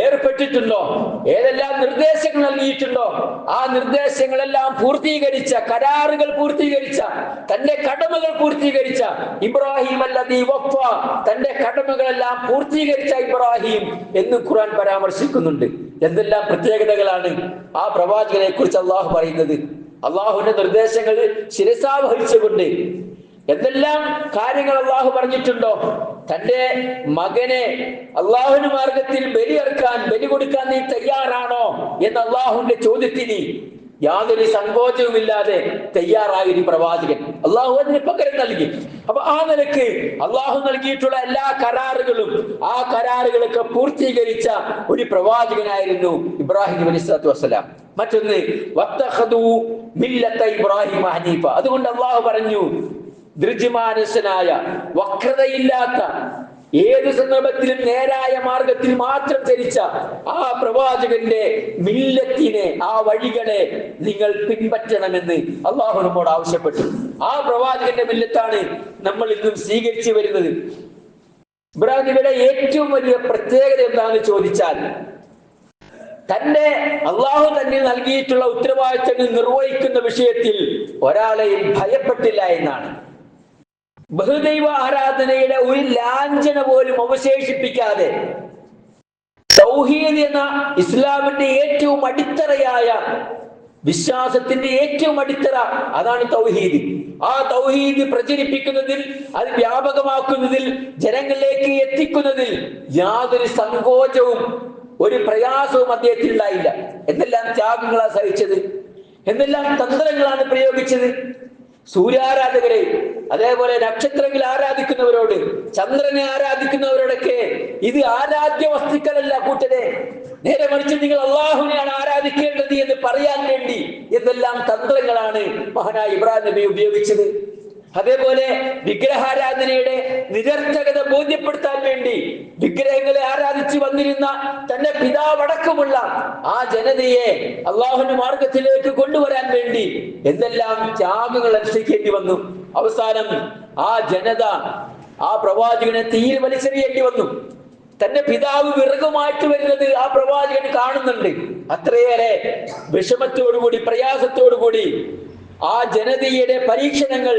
ഏർപ്പെട്ടിട്ടുണ്ടോ, ഏതെല്ലാം നിർദ്ദേശങ്ങൾ നൽകിയിട്ടുണ്ടോ, ആ നിർദ്ദേശങ്ങളെല്ലാം പൂർത്തീകരിച്ച, കരാറുകൾ പൂർത്തീകരിച്ച, തന്റെ കടമകൾ പൂർത്തീകരിച്ച ഇബ്രാഹിം അല്ലദീ വഫ, തന്റെ കടമകളെല്ലാം പൂർത്തീകരിച്ച ഇബ്രാഹിം എന്ന് ഖുർആൻ പരാമർശിക്കുന്നുണ്ട്. എന്തെല്ലാം പ്രത്യേകതകളാണ് ആ പ്രവാചകനെ കുറിച്ച് അള്ളാഹു പറയുന്നത്. അള്ളാഹുവിന്റെ നിർദ്ദേശങ്ങൾ ശിരസാവഹിച്ചുകൊണ്ട് എന്തെല്ലാം കാര്യങ്ങൾ അള്ളാഹു പറഞ്ഞിട്ടുണ്ടോ. തന്റെ മകനെ അള്ളാഹുവിന്റെ മാർഗത്തിൽ ബലി കൊടുക്കാൻ നീ തയ്യാറാണോ എന്ന അള്ളാഹുവിന്റെ ചോദ്യത്തിന് യാതൊരു സങ്കോചവുമില്ലാതെ തയ്യാറായ പ്രവാചകൻ അള്ളാഹു അതിന് പകരം നൽകി. അപ്പൊ ആ നിലക്ക് അള്ളാഹു നൽകിയിട്ടുള്ള എല്ലാ കരാറുകളും ആ കരാറുകളൊക്കെ പൂർത്തീകരിച്ച ഒരു പ്രവാചകനായിരുന്നു ഇബ്രാഹിം നബി സ്വല്ലല്ലാഹു അലൈഹി വസല്ലം. മറ്റൊന്ന് വത്തഖദു മില്ലത ഇബ്രാഹിം ഹനീഫ. അതുകൊണ്ട് അള്ളാഹു പറഞ്ഞു, ദൃഢമാനസനായ വക്രതയില്ലാത്ത ഏത് സന്ദർഭത്തിലും നേരായ മാർഗത്തിൽ മാത്രം ചരിച്ച ആ പ്രവാചകന്റെ മില്ലത്തിനെ, ആ വഴികളെ നിങ്ങൾ പിൻപറ്റണമെന്ന് അള്ളാഹു നമ്മോട് ആവശ്യപ്പെട്ടു. ആ പ്രവാചകന്റെ മില്ലത്താണ് നമ്മൾ ഇന്നും സ്വീകരിച്ചു വരുന്നത്. ഇബ്രാഹിം നബിയുടെ ഏറ്റവും വലിയ പ്രത്യേകത എന്താണെന്ന് ചോദിച്ചാൽ, തന്റെ അള്ളാഹു തന്നെ നൽകിയിട്ടുള്ള ഉത്തരവാദിത്തങ്ങൾ നിർവഹിക്കുന്ന വിഷയത്തിൽ ഒരാളെയും ഭയപ്പെട്ടില്ല എന്നാണ്. ബഹുദൈവ ആരാധനയുടെ ഒരു ലാഞ്ചന പോലും അവശേഷിപ്പിക്കാതെ തൗഹീദ് എന്ന ഇസ്ലാമിന്റെ ഏറ്റവും അടിത്തറയായ വിശ്വാസത്തിന്റെ ഏറ്റവും അടിത്തറ അതാണ് തൗഹീദ്. ആ തൗഹീദ് പ്രചരിപ്പിക്കുന്നതിൽ, അത് വ്യാപകമാക്കുന്നതിൽ, ജനങ്ങളിലേക്ക് എത്തിക്കുന്നതിൽ യാതൊരു സങ്കോചവും ഒരു പ്രയാസവും അദ്ദേഹത്തിൽ ഉണ്ടായില്ല. എന്തെല്ലാം ത്യാഗങ്ങളാണ് സഹിച്ചത്, എന്തെല്ലാം തന്ത്രങ്ങളാണ് പ്രയോഗിച്ചത്. സൂര്യാരാധകരെ, അതേപോലെ നക്ഷത്രങ്ങൾ ആരാധിക്കുന്നവരോട്, ചന്ദ്രനെ ആരാധിക്കുന്നവരോടൊക്കെ ഇത് ആരാധ്യ വസ്തുക്കളല്ല കൂട്ടരെ, നേരെ മറിച്ച് നിങ്ങൾ അള്ളാഹുവിനെയാണ് ആരാധിക്കേണ്ടത് എന്ന് പറയാൻ വേണ്ടി എന്തെല്ലാം തന്ത്രങ്ങളാണ് മഹാനായ ഇബ്രാഹിം നബി ഉപയോഗിച്ചത്. അതേപോലെ വിഗ്രഹാരാധനയുടെ നിരർത്ഥകത ബോധ്യപ്പെടുത്താൻ വേണ്ടി വിഗ്രഹങ്ങളെ ആരാധിച്ചു വന്നിരുന്ന തന്റെ പിതാവടക്കമുള്ള ആ ജനതയെ അള്ളാഹുവിന്റെ മാർഗത്തിലേക്ക് കൊണ്ടുവരാൻ വേണ്ടി എന്തെല്ലാം ത്യാഗങ്ങൾ അനുഷ്ഠിക്കേണ്ടി വന്നു. അവസാനം ആ ജനത ആ പ്രവാചകനെ തീരെ വലിച്ചെറിയേണ്ടി വന്നു. തന്റെ പിതാവ് വിറകുമായിട്ട് വരുന്നത് ആ പ്രവാചകൻ കാണുന്നുണ്ട്. അത്രയേറെ വിഷമത്തോടുകൂടി, പ്രയാസത്തോടുകൂടി ആ ജനതയുടെ പരീക്ഷണങ്ങൾ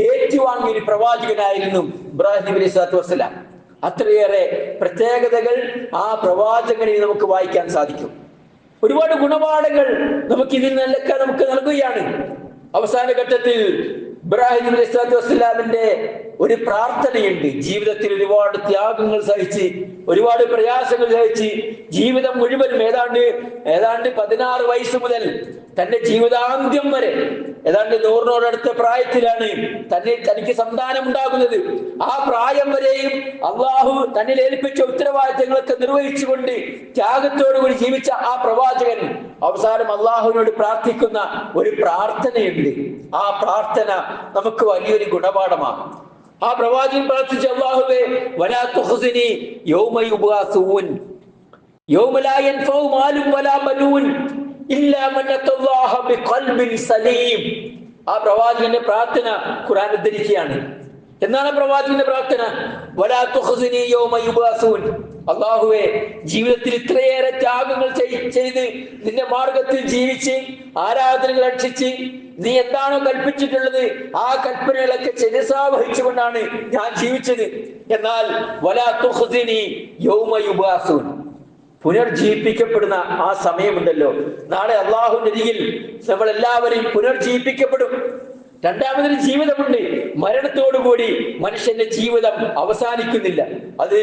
ഏറ്റുവാങ്ങിയ ഒരു പ്രവാചകനായിരുന്നു ഇബ്രാഹിം നബി സ്വല്ലല്ലാഹു അലൈഹി വസല്ലം. അത്രയേറെ പ്രത്യേകതകൾ ആ പ്രവാചകനിൽ നമുക്ക് വായിക്കാൻ സാധിക്കും. ഒരുപാട് ഗുണപാഠങ്ങൾ നമുക്ക് ഇതിൽ നിന്നൊക്കെ നമുക്ക് നൽകുകയാണ്. അവസാന ഘട്ടത്തിൽ ഇബ്രാഹിം നബി സ്വല്ലല്ലാഹു അലൈഹി വസല്ലമിന്റെ ഒരു പ്രാർത്ഥനയുണ്ട്. ജീവിതത്തിൽ ഒരുപാട് ത്യാഗങ്ങൾ സഹിച്ച്, ഒരുപാട് പ്രയാസങ്ങൾ സഹിച്ച്, ജീവിതം മുഴുവനും ഏതാണ്ട് 16 വയസ്സ് മുതൽ തന്റെ ജീവിതാന്ത്യം വരെ ഏതാണ്ട് 100-നോടടുത്ത പ്രായത്തിലാണ് തനിക്ക് സന്താനം ഉണ്ടാകുന്നത്. ആ പ്രായം വരെയും അള്ളാഹു തന്നിൽ ഏൽപ്പിച്ച ഉത്തരവാദിത്തങ്ങളൊക്കെ നിർവഹിച്ചുകൊണ്ട് ത്യാഗത്തോടുകൂടി ജീവിച്ച ആ പ്രവാചകൻ അവസാനം അള്ളാഹുവിനോട് പ്രാർത്ഥിക്കുന്ന ഒരു പ്രാർത്ഥനയുണ്ട്. ആ പ്രാർത്ഥന നമുക്ക് വലിയൊരു ഗുണപാഠമാണ്. ആ പ്രവാചകൻ പ്രാർത്ഥിച്ച, അല്ലാഹുവേ വലാ തുഖ്സിനി യൗമ യുബ്അസൂൻ യൗമ ലാ യൻഫഉ മാലും വലാ ബനൂൻ ഇല്ലാ മൻ അത്തല്ലാഹ ബിഖൽബിൻ സലീം. ആ പ്രവാചകന്റെ പ്രാർത്ഥന ഖുർആൻ ഉദ്ധരിക്കുകയാണ്. എന്താണ് പ്രവാചകന്റെ പ്രാർത്ഥന? വലാ തുഖ്സിനി യൗമ യുബ്അസൂൻ. അല്ലാഹുവേ, ജീവിതത്തിൽ ഇത്രയേറെ ത്യാഗങ്ങൾ ചെയ്ത് നിന്റെ മാർഗത്തിൽ ജീവിച്ച് ആരാധനകൾ രക്ഷിച്ച് നീ എന്താണോ കൽപ്പിച്ചിട്ടുള്ളത് ആ കൽപ്പനകളൊക്കെ ശിരസാവഹിച്ചുകൊണ്ടാണ് ഞാൻ ജീവിച്ചത്. എന്നാൽ വലാ തുഖ്സിനി യൗമ യുബ്അസൂൻ, പുനർജീവിപ്പിക്കപ്പെടുന്ന ആ സമയമുണ്ടല്ലോ, നാളെ അള്ളാഹുവിന്റെ അരികിൽ നമ്മൾ എല്ലാവരും പുനർജീവിപ്പിക്കപ്പെടും. രണ്ടാമതൊരു ജീവിതമുണ്ട്. മരണത്തോടുകൂടി മനുഷ്യന്റെ ജീവിതം അവസാനിക്കുന്നില്ല. അത്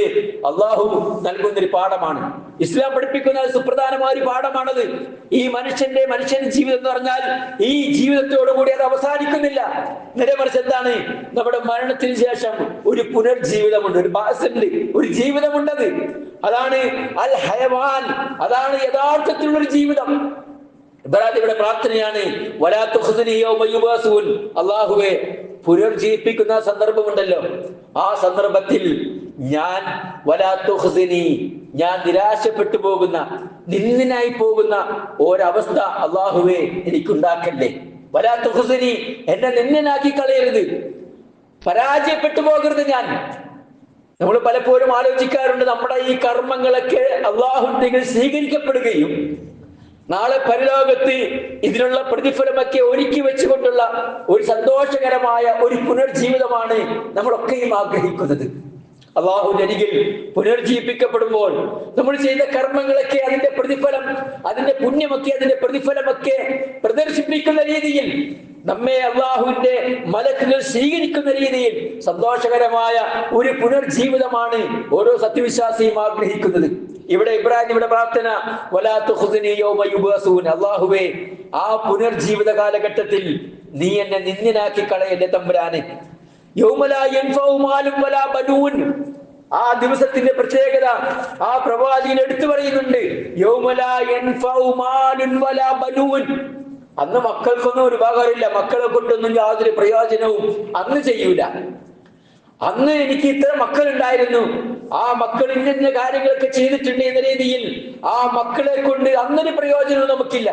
അള്ളാഹു നൽകുന്നൊരു പാഠമാണ്. ഇസ്ലാം പഠിപ്പിക്കുന്ന സുപ്രധാനമായ ഒരു പാഠമാണത്. ഈ മനുഷ്യന്റെ ജീവിതം എന്ന് പറഞ്ഞാൽ ഈ ജീവിതത്തോടുകൂടി അത് അവസാനിക്കുന്നില്ല. നേരെ മറിച്ച് എന്താണ്? നമ്മുടെ മരണത്തിന് ശേഷം ഒരു പുനർജീവിതമുണ്ട്, ഒരു ബാസുണ്ട്, ഒരു ജീവിതമുണ്ടത്. അതാണ് അൽ ഹയവാൻ, അതാണ് യഥാർത്ഥത്തിലുള്ളൊരു ജീവിതം. ഇബ്രാഹിമിയുടെ പ്രാർത്ഥനയാണ് വലാ തുഖ്സിനി യൗമ യുബ്അസൂൻ. അല്ലാഹുവേ, പുനർജീവിപ്പിക്കുന്ന സന്ദർഭമുണ്ടല്ലോ, ആ സന്ദർഭത്തിൽ ഞാൻ വലാ തുഖ്സിനി, ഞാൻ നിരാശപ്പെട്ടു പോകുന്ന, നിന്ദിനായി പോകുന്ന ഒരവസ്ഥ അല്ലാഹുവേ എനിക്കുണ്ടാക്കല്ലേ. വലാ തുഖ്സിനി, എന്നെ നിന്ദനാക്കി കളയരുത്, പരാജയപ്പെട്ടു പോകരുത് ഞാൻ. നമ്മൾ പലപ്പോഴും ആലോചിക്കാറുണ്ട്, നമ്മുടെ ഈ കർമ്മങ്ങളൊക്കെ അല്ലാഹുവിന്റെ സ്വീകരിക്കപ്പെടുകയും നാളെ പരലോകത്ത് ഇതിനുള്ള പ്രതിഫലമൊക്കെ ഒരുക്കി വെച്ചുകൊണ്ടുള്ള ഒരു സന്തോഷകരമായ ഒരു പുനർജീവിതമാണ് നമ്മളൊക്കെയും ആഗ്രഹിക്കുന്നത്. അള്ളാഹുവിന്റെ അരികിൽ പുനർജീവിപ്പിക്കപ്പെടുമ്പോൾ നമ്മൾ ചെയ്ത കർമ്മങ്ങളൊക്കെ അതിന്റെ പ്രതിഫലം, അതിന്റെ പുണ്യമൊക്കെ, അതിന്റെ പ്രതിഫലമൊക്കെ പ്രദർശിപ്പിക്കുന്ന രീതിയിൽ നമ്മെ അള്ളാഹുവിന്റെ മലക്കുകൾ സ്വീകരിക്കുന്ന രീതിയിൽ സന്തോഷകരമായ ഒരു പുനർജീവിതമാണ് ഓരോ സത്യവിശ്വാസിയും ആഗ്രഹിക്കുന്നത്. ഇവിടെ ഇബ്രാഹിമിയുടെ പ്രാർത്ഥന വലാ തുഖ്സിനി യൗമ യുബ്അസൂൻ, അല്ലാഹുവേ ആ പുനർജീവിത കാലഘട്ടത്തിൽ നീ എന്നെ നിന്ദനാക്കി കളയല്ലേ തമ്പുരാനെ. യൗമ ലാ യൻഫഉ മാലും വലാ ബനൂൻ, ആ ദിവസത്തിന്റെ പ്രത്യേകത ആ പ്രവാചകൻ എടുത്തു പറയുന്നുണ്ട്. യൗമ ലാ യൻഫഉ മാലുൻ വലാ ബനൂൻ, അന്ന് മക്കൾക്കൊന്നും ഒരു ഉപകാരമില്ല, മക്കളെ കൊണ്ടൊന്നും യാതൊരു പ്രയോജനവും അന്ന് ചെയ്യൂല. അന്ന് എനിക്ക് ഇത്ര മക്കളുണ്ടായിരുന്നു, ആ മക്കൾ ഇന്ന കാര്യങ്ങളൊക്കെ ചെയ്തിട്ടുണ്ട് എന്ന രീതിയിൽ ആ മക്കളെ കൊണ്ട് അന്നൊരു പ്രയോജനവും നമുക്കില്ല.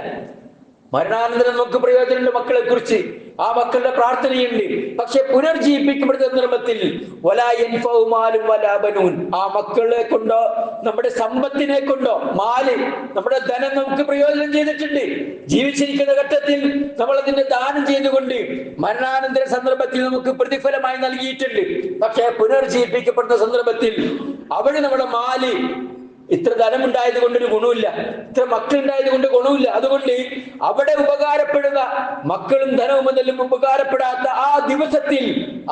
മരണാനന്തരം നമുക്ക് പ്രയോജനമുണ്ട് മക്കളെ കുറിച്ച്, ആ മക്കളുടെ പ്രാർത്ഥനയുണ്ട്. പക്ഷെ പുനർജീവിപ്പിക്കപ്പെടുന്ന സന്ദർഭത്തിൽ വലാ യൻഫഉ മാലും വലാ ബനൂൻ, ആ മക്കളെ കൊണ്ടോ നമ്മുടെ സമ്പത്തിനെ കൊണ്ടോ, മാല് നമ്മുടെ ധനം നമുക്ക് പ്രയോജനം ചെയ്തിട്ടുണ്ട്. ജീവിച്ചിരിക്കുന്ന ഘട്ടത്തിൽ നമ്മൾ അതിന്റെ ദാനം ചെയ്തുകൊണ്ട് മരണാനന്തര സന്ദർഭത്തിൽ നമുക്ക് പ്രതിഫലമായി നൽകിയിട്ടുണ്ട്. പക്ഷെ പുനർജീവിപ്പിക്കപ്പെടുന്ന സന്ദർഭത്തിൽ അവിടെ നമ്മുടെ മാല്, ഇത്ര ധനമുണ്ടായത് കൊണ്ടൊരു ഗുണമില്ല, ഇത്ര മക്കളുണ്ടായത് കൊണ്ട് ഗുണമില്ല. അതുകൊണ്ട് അവിടെ ഉപകാരപ്പെടുക മക്കളും ധനവും എന്നെല്ലാം ഉപകാരപ്പെടാത്ത ആ ദിവസത്തിൽ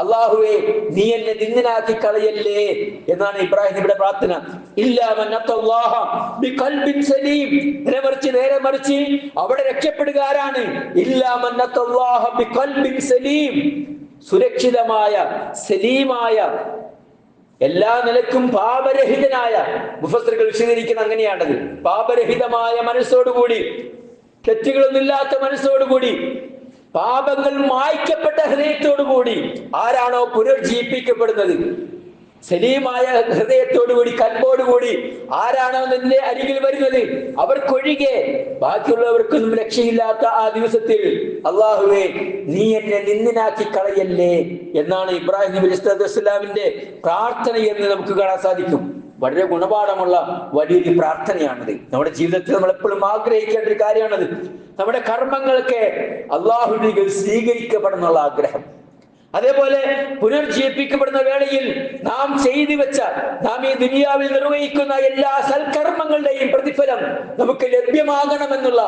അള്ളാഹുവേ നീ എന്നെ നിന്ദനാക്കി കളയല്ലേ എന്നാണ് ഇബ്രാഹിം നബിയുടെ പ്രാർത്ഥന. നേരെ മറിച്ച് അവിടെ രക്ഷപ്പെടുക ആരാണ്? സുരക്ഷിതമായ, സലീമായ, എല്ലാ നിലക്കും പാപരഹിതനായ, മുഫസ്സിറുകൾ വിശദീകരിക്കുന്ന അങ്ങനെയാണത്, പാപരഹിതമായ മനസ്സോടുകൂടി, തെറ്റുകളൊന്നുമില്ലാത്ത മനസ്സോടുകൂടി, പാപങ്ങൾ മായ്ക്കപ്പെട്ട ഹൃദയത്തോടുകൂടി ആരാണോ പുനർജീവിപ്പിക്കപ്പെടുന്നത്, സലീമായ ഹൃദയത്തോടുകൂടി, കൽബോടുകൂടി ആരാണോ നിന്റെ അരികിൽ വരുന്നത്, അവർക്കൊഴികെ ബാക്കിയുള്ളവർക്കൊന്നും രക്ഷയില്ലാത്ത ആ ദിവസത്തിൽ അള്ളാഹുവേ നീ എന്നെ നിന്ദനാക്കി കളയല്ലേ എന്നാണ് ഇബ്രാഹിം നബി അലൈഹിസ്സലാമിന്റെ പ്രാർത്ഥന എന്ന് നമുക്ക് കാണാൻ സാധിക്കും. വളരെ ഗുണപാഠമുള്ള വലിയൊരു പ്രാർത്ഥനയാണത്. നമ്മുടെ ജീവിതത്തിൽ നമ്മൾ എപ്പോഴും ആഗ്രഹിക്കേണ്ട ഒരു കാര്യമാണത്. നമ്മുടെ കർമ്മങ്ങളൊക്കെ അള്ളാഹുവിനെ സ്വീകരിക്കപ്പെടുന്നുള്ള ആഗ്രഹം. അതേപോലെ പുനർജീവിപ്പിക്കപ്പെടുന്ന വേളയിൽ നാം ചെയ്തു വെച്ച, നാം ഈ ദുനിയാവിൽ നിർവഹിക്കുന്ന എല്ലാ സൽക്കർമ്മങ്ങളുടെയും പ്രതിഫലം നമുക്ക് ലഭ്യമാകണമെന്നുള്ള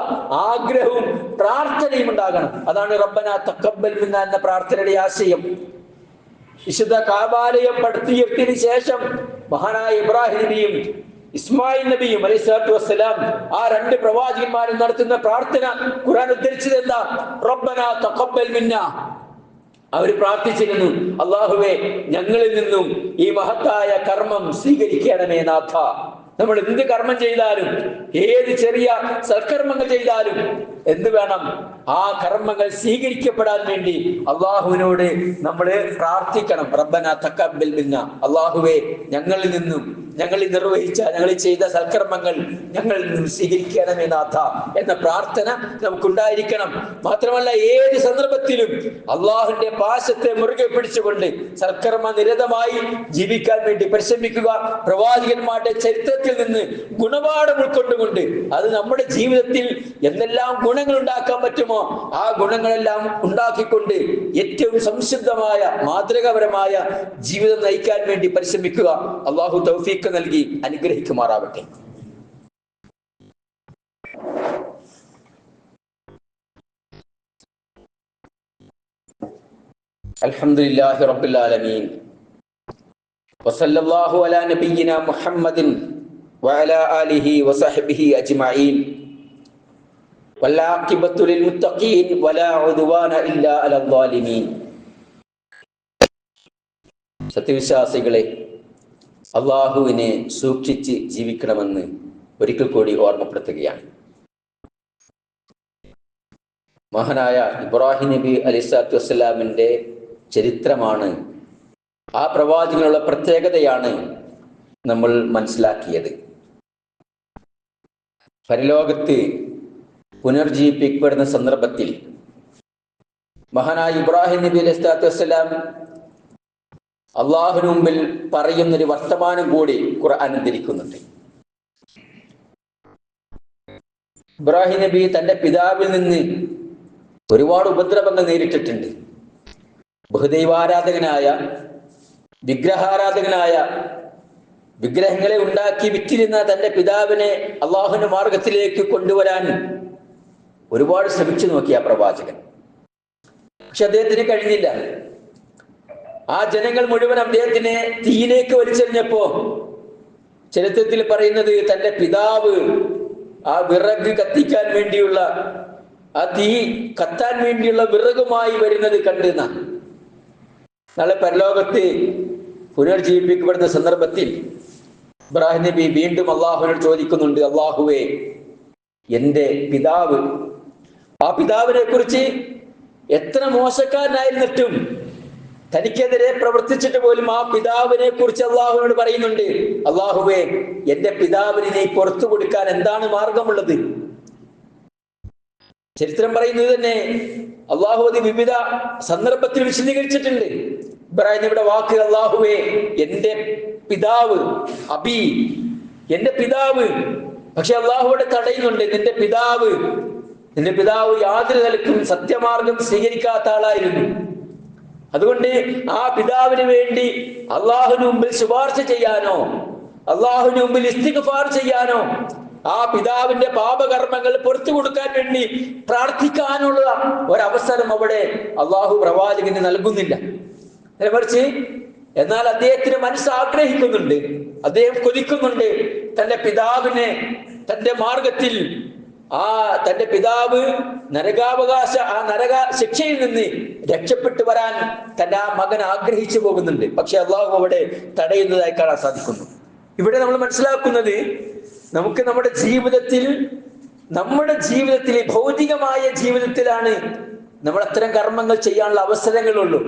ആഗ്രഹവും പ്രാർത്ഥനയും ഉണ്ടാകണം. അതാണ് റബ്ബനാ തഖബ്ബൽ മിന്നാ എന്ന പ്രാർത്ഥനയുടെ ആശയം. വിശുദ്ധ കഅബാലയം പടുത്തുയർത്തിയതിനു ശേഷം മഹാനായ ഇബ്രാഹിം നബിയും ഇസ്മായിൽ നബിയും അലൈഹിസ്സലാത്തു വസ്സലാം ആ രണ്ട് പ്രവാചകന്മാരും നടത്തുന്ന പ്രാർത്ഥന ഖുർആൻ ഉദ്ധരിച്ചത് എന്താ? റബ്ബനാ തഖബ്ബൽ മിന്നാ. അവർ പ്രാർത്ഥിച്ചിരുന്നു, അള്ളാഹുവേ ഞങ്ങളിൽ നിന്നും ഈ മഹത്തായ കർമ്മം സ്വീകരിക്കണമേ നാഥ. നമ്മൾ എന്ത് കർമ്മം ചെയ്താലും, ഏത് ചെറിയ സൽക്കർമ്മങ്ങൾ ചെയ്താലും എന്ത് വേണം? ആ കർമ്മങ്ങൾ സ്വീകരിക്കപ്പെടാൻ വേണ്ടി അള്ളാഹുവിനോട് നമ്മൾ പ്രാർത്ഥിക്കണം. റബ്ബനാ തഖബ്ബൽ മിന്നാ, അള്ളാഹുവേ ഞങ്ങളിൽ നിന്നും, ഞങ്ങളിൽ നിർവഹിച്ച, ഞങ്ങളിൽ ചെയ്ത സൽക്കർമ്മങ്ങൾ ഞങ്ങളിൽ നിന്നും സ്വീകരിക്കണമേ നാഥ എന്ന പ്രാർത്ഥന നമുക്കുണ്ടായിരിക്കണം. മാത്രമല്ല ഏത് സന്ദർഭത്തിലും അള്ളാഹുവിന്റെ പാശത്തെ മുറുകെ പിടിച്ചുകൊണ്ട് സൽക്കർമ്മ നിരതമായി ജീവിക്കാൻ വേണ്ടി പരിശ്രമിക്കുക. പ്രവാചകന്മാരുടെ ചരിത്രത്തിൽ നിന്ന് ഗുണപാഠം ഉൾക്കൊണ്ടുകൊണ്ട് അത് നമ്മുടെ ജീവിതത്തിൽ എന്തെല്ലാം ഗുണങ്ങൾ ഉണ്ടാക്കാൻ പറ്റുമോ ആ ഗുണങ്ങളെല്ലാം ഉണ്ടാക്കിക്കൊണ്ട് ഏറ്റവും സംശുദ്ധമായ, മാതൃകാപരമായ ജീവിതം നയിക്കാൻ വേണ്ടി പരിശ്രമിക്കുക. അള്ളാഹു തൗഫീഖ് നൽകി അനുഗ്രഹിക്കുമാറാവട്ടെ. അൽഹംദുലില്ലാഹി റബ്ബിൽ ആലമീൻ വസല്ലല്ലാഹു അലാ നബിയിനാ മുഹമ്മദിൻ വഅലാ ആലിഹി വസഹ്ബിഹി അജ്മഈൻ വൽആഖിബത്തു ലിൽ മുത്തഖീൻ വലാ ഉദ്വാന ഇല്ലാ അലൽ ളാലിമീൻ. സത്യവിശ്വാസികളെ, അള്ളാഹുവിനെ സൂക്ഷിച്ച് ജീവിക്കണമെന്ന് ഒരിക്കൽ കൂടി ഓർമ്മപ്പെടുത്തുകയാണ്. മഹാനായ ഇബ്രാഹിം നബി അലൈഹിസ്സലാത്തു വസ്സലാമിന്റെ ചരിത്രമാണ്, ആ പ്രവാചകനുള്ള പ്രത്യേകതയാണ് നമ്മൾ മനസ്സിലാക്കിയത്. പരലോകത്ത് പുനർജീവിപ്പിക്കപ്പെടുന്ന സന്ദർഭത്തിൽ മഹാനായ ഇബ്രാഹിം നബി അലൈഹിസ്സലാത്തു വസ്സലാം അള്ളാഹുവിന് മുമ്പിൽ പറയുന്നൊരു വർത്തമാനം കൂടി ഖുർആൻ ഉദ്ധരിക്കുന്നുണ്ട്. ഇബ്രാഹിം നബി തന്റെ പിതാവിൽ നിന്ന് ഒരുപാട് ഉപദ്രവങ്ങൾ നേരിട്ടിട്ടുണ്ട്. ബഹുദൈവാരാധകനായ വിഗ്രഹാരാധകനായ, വിഗ്രഹങ്ങളെ ഉണ്ടാക്കി വിറ്റിരുന്ന തന്റെ പിതാവിനെ അള്ളാഹുവിന്റെ മാർഗത്തിലേക്ക് കൊണ്ടുവരാൻ ഒരുപാട് ശ്രമിച്ചു നോക്കി ആ പ്രവാചകൻ. പക്ഷെ അദ്ദേഹത്തിന് കഴിഞ്ഞില്ല. ആ ജനങ്ങൾ മുഴുവൻ അദ്ദേഹത്തിനെ തീയിലേക്ക് വലിച്ചെറിഞ്ഞപ്പോ ചരിത്രത്തിൽ പറയുന്നത് തന്റെ പിതാവ് ആ വിറക് കത്തിക്കാൻ വേണ്ടിയുള്ള, ആ തീ കത്താൻ വേണ്ടിയുള്ള വിറകുമായി വരുന്നത് കണ്ടെന്ന. നാളെ പരലോകത്ത് പുനർജീവിപ്പിക്കപ്പെടുന്ന സന്ദർഭത്തിൽ ഇബ്രാഹിം നബി വീണ്ടും അള്ളാഹുവിനോട് ചോദിക്കുന്നുണ്ട്, അള്ളാഹുവേ, എൻ്റെ പിതാവ്, ആ പിതാവിനെ കുറിച്ച് എത്ര മോശക്കാരനായിരുന്നിട്ടും തനിക്കെതിരെ പ്രവർത്തിച്ചിട്ട് പോലും ആ പിതാവിനെ കുറിച്ച് അള്ളാഹുവിനോട് പറയുന്നുണ്ട്, അള്ളാഹുവേ, എന്റെ പിതാവിനെ നീ പുറത്തു കൊടുക്കാൻ എന്താണ് മാർഗമുള്ളത്? ചരിത്രം പറയുന്നത് തന്നെ അള്ളാഹു അത് വിവിധ സന്ദർഭത്തിൽ വിശദീകരിച്ചിട്ടുണ്ട്. ഇബ്രാഹിം നബിയുടെ വാക്ക്, അള്ളാഹുവേ, എന്റെ പിതാവ്, അബി, എന്റെ പിതാവ്. പക്ഷെ അള്ളാഹുവിടെ തടയുന്നുണ്ട്, നിന്റെ പിതാവ് യാതൊരു നിലക്കും സത്യമാർഗം സ്വീകരിക്കാത്ത ആളായിരുന്നു. അതുകൊണ്ട് ആ പിതാവിന് വേണ്ടി അള്ളാഹുവിന് മുമ്പിൽ ശുപാർശ ചെയ്യാനോ, അള്ളാഹുവിന് മുമ്പിൽ ഇസ്തിഗ്ഫാർ ചെയ്യാനോ, ആ പിതാവിന്റെ പാപകർമ്മങ്ങൾ പുറത്തു കൊടുക്കാൻ വേണ്ടി പ്രാർത്ഥിക്കാനുള്ള ഒരവസരം അവിടെ അള്ളാഹു പ്രവാചകന് നൽകുന്നില്ല. മറിച്ച് എന്നാൽ അദ്ദേഹത്തിന് മനസ്സാഗ്രഹിക്കുന്നുണ്ട്, അദ്ദേഹം കൊതിക്കുന്നുണ്ട് തന്റെ പിതാവിനെ തന്റെ മാർഗത്തിൽ, തന്റെ പിതാവ് നരക ശിക്ഷയിൽ നിന്ന് രക്ഷപ്പെട്ടു വരാൻ തന്റെ ആ മകൻ ആഗ്രഹിച്ചു പോകുന്നുണ്ട്. പക്ഷെ അള്ളാഹു അവിടെ തടയുന്നതായി കാണാൻ സാധിക്കുന്നു. ഇവിടെ നമ്മൾ മനസ്സിലാക്കുന്നത്, നമുക്ക് നമ്മുടെ ജീവിതത്തിൽ ഭൗതികമായ ജീവിതത്തിലാണ് നമ്മൾ അത്തരം കർമ്മങ്ങൾ ചെയ്യാനുള്ള അവസരങ്ങളുള്ളൂ,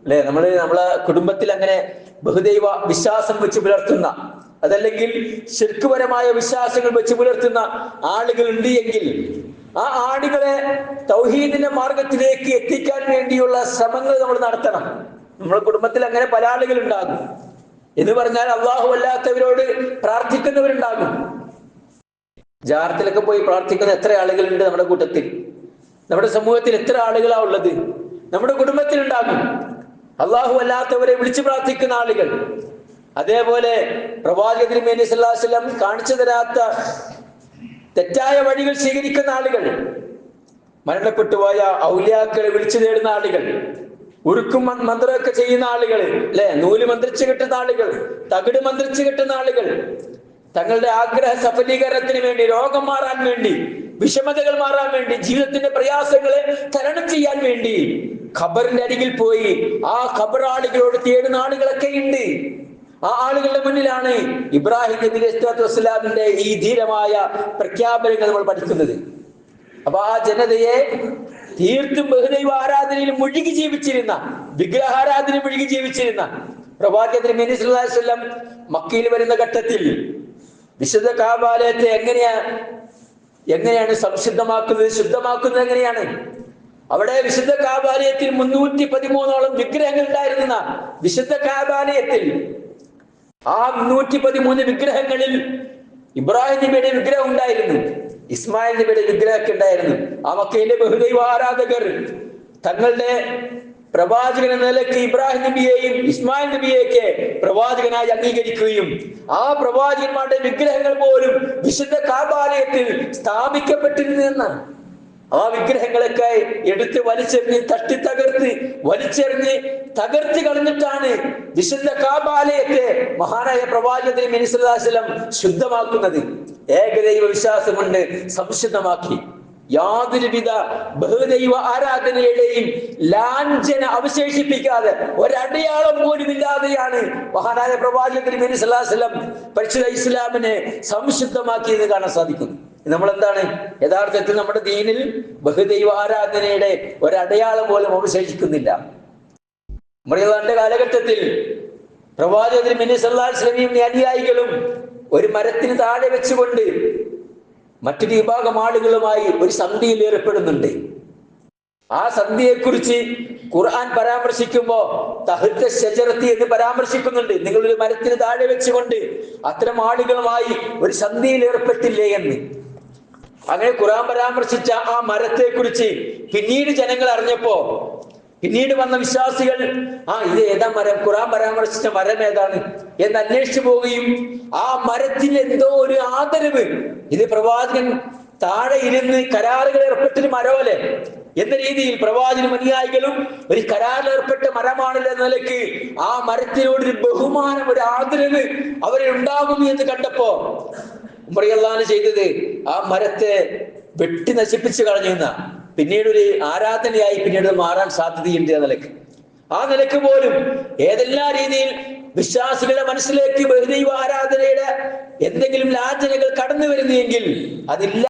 അല്ലെ? നമ്മളെ കുടുംബത്തിൽ അങ്ങനെ ബഹുദൈവ വിശ്വാസം വെച്ച് പുലർത്തുന്ന, അതല്ലെങ്കിൽ ശിർക്കുപരമായ വിശ്വാസങ്ങൾ വെച്ച് പുലർത്തുന്ന ആളുകൾ ഉണ്ട് എങ്കിൽ ആ ആളുകളെ തൗഹീദിന്റെ മാർഗത്തിലേക്ക് എത്തിക്കാൻ വേണ്ടിയുള്ള ശ്രമങ്ങൾ നമ്മൾ നടത്തണം. നമ്മുടെ കുടുംബത്തിൽ അങ്ങനെ പല ആളുകൾ ഉണ്ടാകും. എന്ന് പറഞ്ഞാൽ അള്ളാഹു അല്ലാത്തവരോട് പ്രാർത്ഥിക്കുന്നവരുണ്ടാകും. ജാറത്തിലൊക്കെ പോയി പ്രാർത്ഥിക്കുന്ന എത്ര ആളുകളുണ്ട് നമ്മുടെ കൂട്ടത്തിൽ? നമ്മുടെ സമൂഹത്തിൽ എത്ര ആളുകളാ ഉള്ളത്? നമ്മുടെ കുടുംബത്തിൽ ഉണ്ടാകും അള്ളാഹു അല്ലാത്തവരെ വിളിച്ചു പ്രാർത്ഥിക്കുന്ന ആളുകൾ. അതേപോലെ പ്രവാചകൻ തിരുമേനി സല്ലല്ലാഹു അലൈഹി വസല്ലം കാണിച്ചു തരാത്ത തെറ്റായ വഴികൾ സ്വീകരിക്കുന്ന ആളുകൾ, മരണപ്പെട്ടുപോയ ഔലിയാക്കളെ വിളിച്ചു തേടുന്ന ആളുകൾ, ഉരുക്കും മന്ത്രമൊക്കെ ചെയ്യുന്ന ആളുകൾ, അല്ലെ? നൂല് മന്ത്രിച്ചു കിട്ടുന്ന ആളുകൾ, തകിട് മന്ത്രിച്ചു കിട്ടുന്ന ആളുകൾ, തങ്ങളുടെ ആഗ്രഹ സഫലീകരണത്തിന് വേണ്ടി, രോഗം മാറാൻ വേണ്ടി, വിഷമതകൾ മാറാൻ വേണ്ടി, ജീവിതത്തിന്റെ പ്രയാസങ്ങളെ തരണം ചെയ്യാൻ വേണ്ടി ഖബറിന്റെ അരികിൽ പോയി ആ ഖബർ ആളുകളോട് തേടുന്ന ആളുകളൊക്കെ ഉണ്ട്. ആ ആളുകളുടെ മുന്നിലാണ് ഇബ്രാഹിം നബി അലൈഹിസ്സലാത്തു വസ്സലാമിന്റെ ഈ ധീരമായ പ്രഖ്യാപനങ്ങൾ നമ്മൾ പഠിക്കുന്നത്. അപ്പൊ ആ ജനതയെ തീർത്തും ബഹുദൈവ ആരാധനയിൽ മുഴുകി ജീവിച്ചിരുന്ന, വിഗ്രഹാരാധന മുഴുകി ജീവിച്ചിരുന്ന പ്രവാചകൻ തിരുമേനി സല്ലല്ലാഹു അലൈഹി വസല്ലം മക്കയിൽ വരുന്ന ഘട്ടത്തിൽ വിശുദ്ധ കഅബാലയത്തെ എങ്ങനെയാണ് സംശുദ്ധമാക്കുന്നത്, ശുദ്ധമാക്കുന്നത് എങ്ങനെയാണ്? അവിടെ വിശുദ്ധ കഅബാലയത്തിൽ 313ഓളം വിഗ്രഹങ്ങൾ ഉണ്ടായിരുന്ന വിശുദ്ധ കഅബാലയത്തിൽ ആ 313 വിഗ്രഹങ്ങളിൽ ഇബ്രാഹിം നബിയുടെ വിഗ്രഹം ഉണ്ടായിരുന്നു, ഇസ്മായിൽ നബിയുടെ വിഗ്രഹമൊക്കെ ഉണ്ടായിരുന്നു. ആ മക്കയിലെ ബഹുദൈവ ആരാധകർ തങ്ങളുടെ പ്രവാചകൻ എന്ന നിലയ്ക്ക് ഇബ്രാഹിം നബിയെയും ഇസ്മായിൽ നബിയെയൊക്കെ പ്രവാചകനായി അംഗീകരിക്കുകയും ആ പ്രവാചകന്മാരുടെ വിഗ്രഹങ്ങൾ പോലും വിശുദ്ധ കഅബാലയത്തിൽ സ്ഥാപിക്കപ്പെട്ടിരുന്നു എന്നാണ്. ആ വിഗ്രഹങ്ങളൊക്കെ എടുത്ത് വലിച്ചെറിഞ്ഞ് തകർത്ത് കളഞ്ഞിട്ടാണ് വിശുദ്ധ കഅബാലയത്തെ മഹാനായ പ്രവാചകൻ തിരുമേനി സല്ലല്ലാഹു അലൈഹി വസല്ലം ശുദ്ധമാക്കുന്നത്. ഏകദൈവ വിശ്വാസം കൊണ്ട് സംശുദ്ധമാക്കി യാതൊരുവിധ ബഹുദൈവ ആരാധനയുടെയും ലാഞ്ചന അവശേഷിപ്പിക്കാതെ ഒരടയാളം പോലും ഇല്ലാതെയാണ് മഹാനായ പ്രവാചകൻ തിരുമേനി സല്ലല്ലാഹു അലൈഹി വസല്ലം പരിശുദ്ധ ഇസ്ലാമിനെ സംശുദ്ധമാക്കിയെന്ന് കാണാൻ സാധിക്കും. നമ്മളെന്താണ് യഥാർത്ഥത്തിൽ നമ്മുടെ ദീനിൽ ബഹുദൈവ ആരാധനയുടെ ഒരടയാളം പോലും അവശേഷിക്കുന്നില്ല. മറിയല്ലാന്റെ കാലഘട്ടത്തിൽ പ്രവാചകൻ തിരുമേനി സല്ലല്ലാഹു അലൈഹി വസല്ലം അനുയായികളും ഒരു മരത്തിന് താഴെ വെച്ചുകൊണ്ട് മറ്റൊരു വിഭാഗം ആളുകളുമായി ഒരു സന്ധിയിൽ ഏർപ്പെടുന്നുണ്ട്. ആ സന്ധിയെക്കുറിച്ച് ഖുർആൻ പരാമർശിക്കുമ്പോ തഹ്ത ശജറത്തി എന്ന് പരാമർശിക്കുന്നുണ്ട്. നിങ്ങളൊരു മരത്തിന് താഴെ വെച്ചുകൊണ്ട് അത്തരം ആളുകളുമായി ഒരു സന്ധിയിൽ ഏർപ്പെട്ടില്ലേ എന്ന്. അങ്ങനെ ഖുർആൻ പരാമർശിച്ച ആ മരത്തെ കുറിച്ച് പിന്നീട് ജനങ്ങൾ അറിഞ്ഞപ്പോ പിന്നീട് വന്ന വിശ്വാസികൾ ഇത് ഏതാ മരം, ഖുർആൻ പരാമർശിച്ച മരം ഏതാണ് എന്ന് അന്വേഷിച്ചു പോവുകയും ആ മരത്തിന് എന്തോ ഒരു ആദരവ്, ഇത് പ്രവാചകൻ താഴെ ഇരുന്ന് കരാറുകൾ ഏർപ്പെട്ടൊരു മരമല്ലേ എന്ന രീതിയിൽ പ്രവാചകനും അനുയായികളും ഒരു കരാറിൽ ഏർപ്പെട്ട മരമാണല്ലോ എന്ന നിലയ്ക്ക് ആ മരത്തിനോടൊരു ബഹുമാനം, ഒരു ആദരവ് അവരെ ഉണ്ടാകും എന്ന് കണ്ടപ്പോ ഉമർ റളിയല്ലാഹു അൻഹു ചെയ്തത് ആ മരത്തെ വെട്ടി നശിപ്പിച്ചു കളഞ്ഞുന്ന, പിന്നീട് ഒരു ആരാധനയായി പിന്നീട് മാറാൻ സാധ്യതയുണ്ട് ആ നിലക്ക് പോലും ഏതെല്ലാം രീതിയിൽ വിശ്വാസികളുടെ മനസ്സിലേക്ക് ബഹുദൈവ ആരാധനയുടെ എന്തെങ്കിലും ലാഞ്ചനകൾ കടന്നു വരുന്നെങ്കിൽ അതില്ല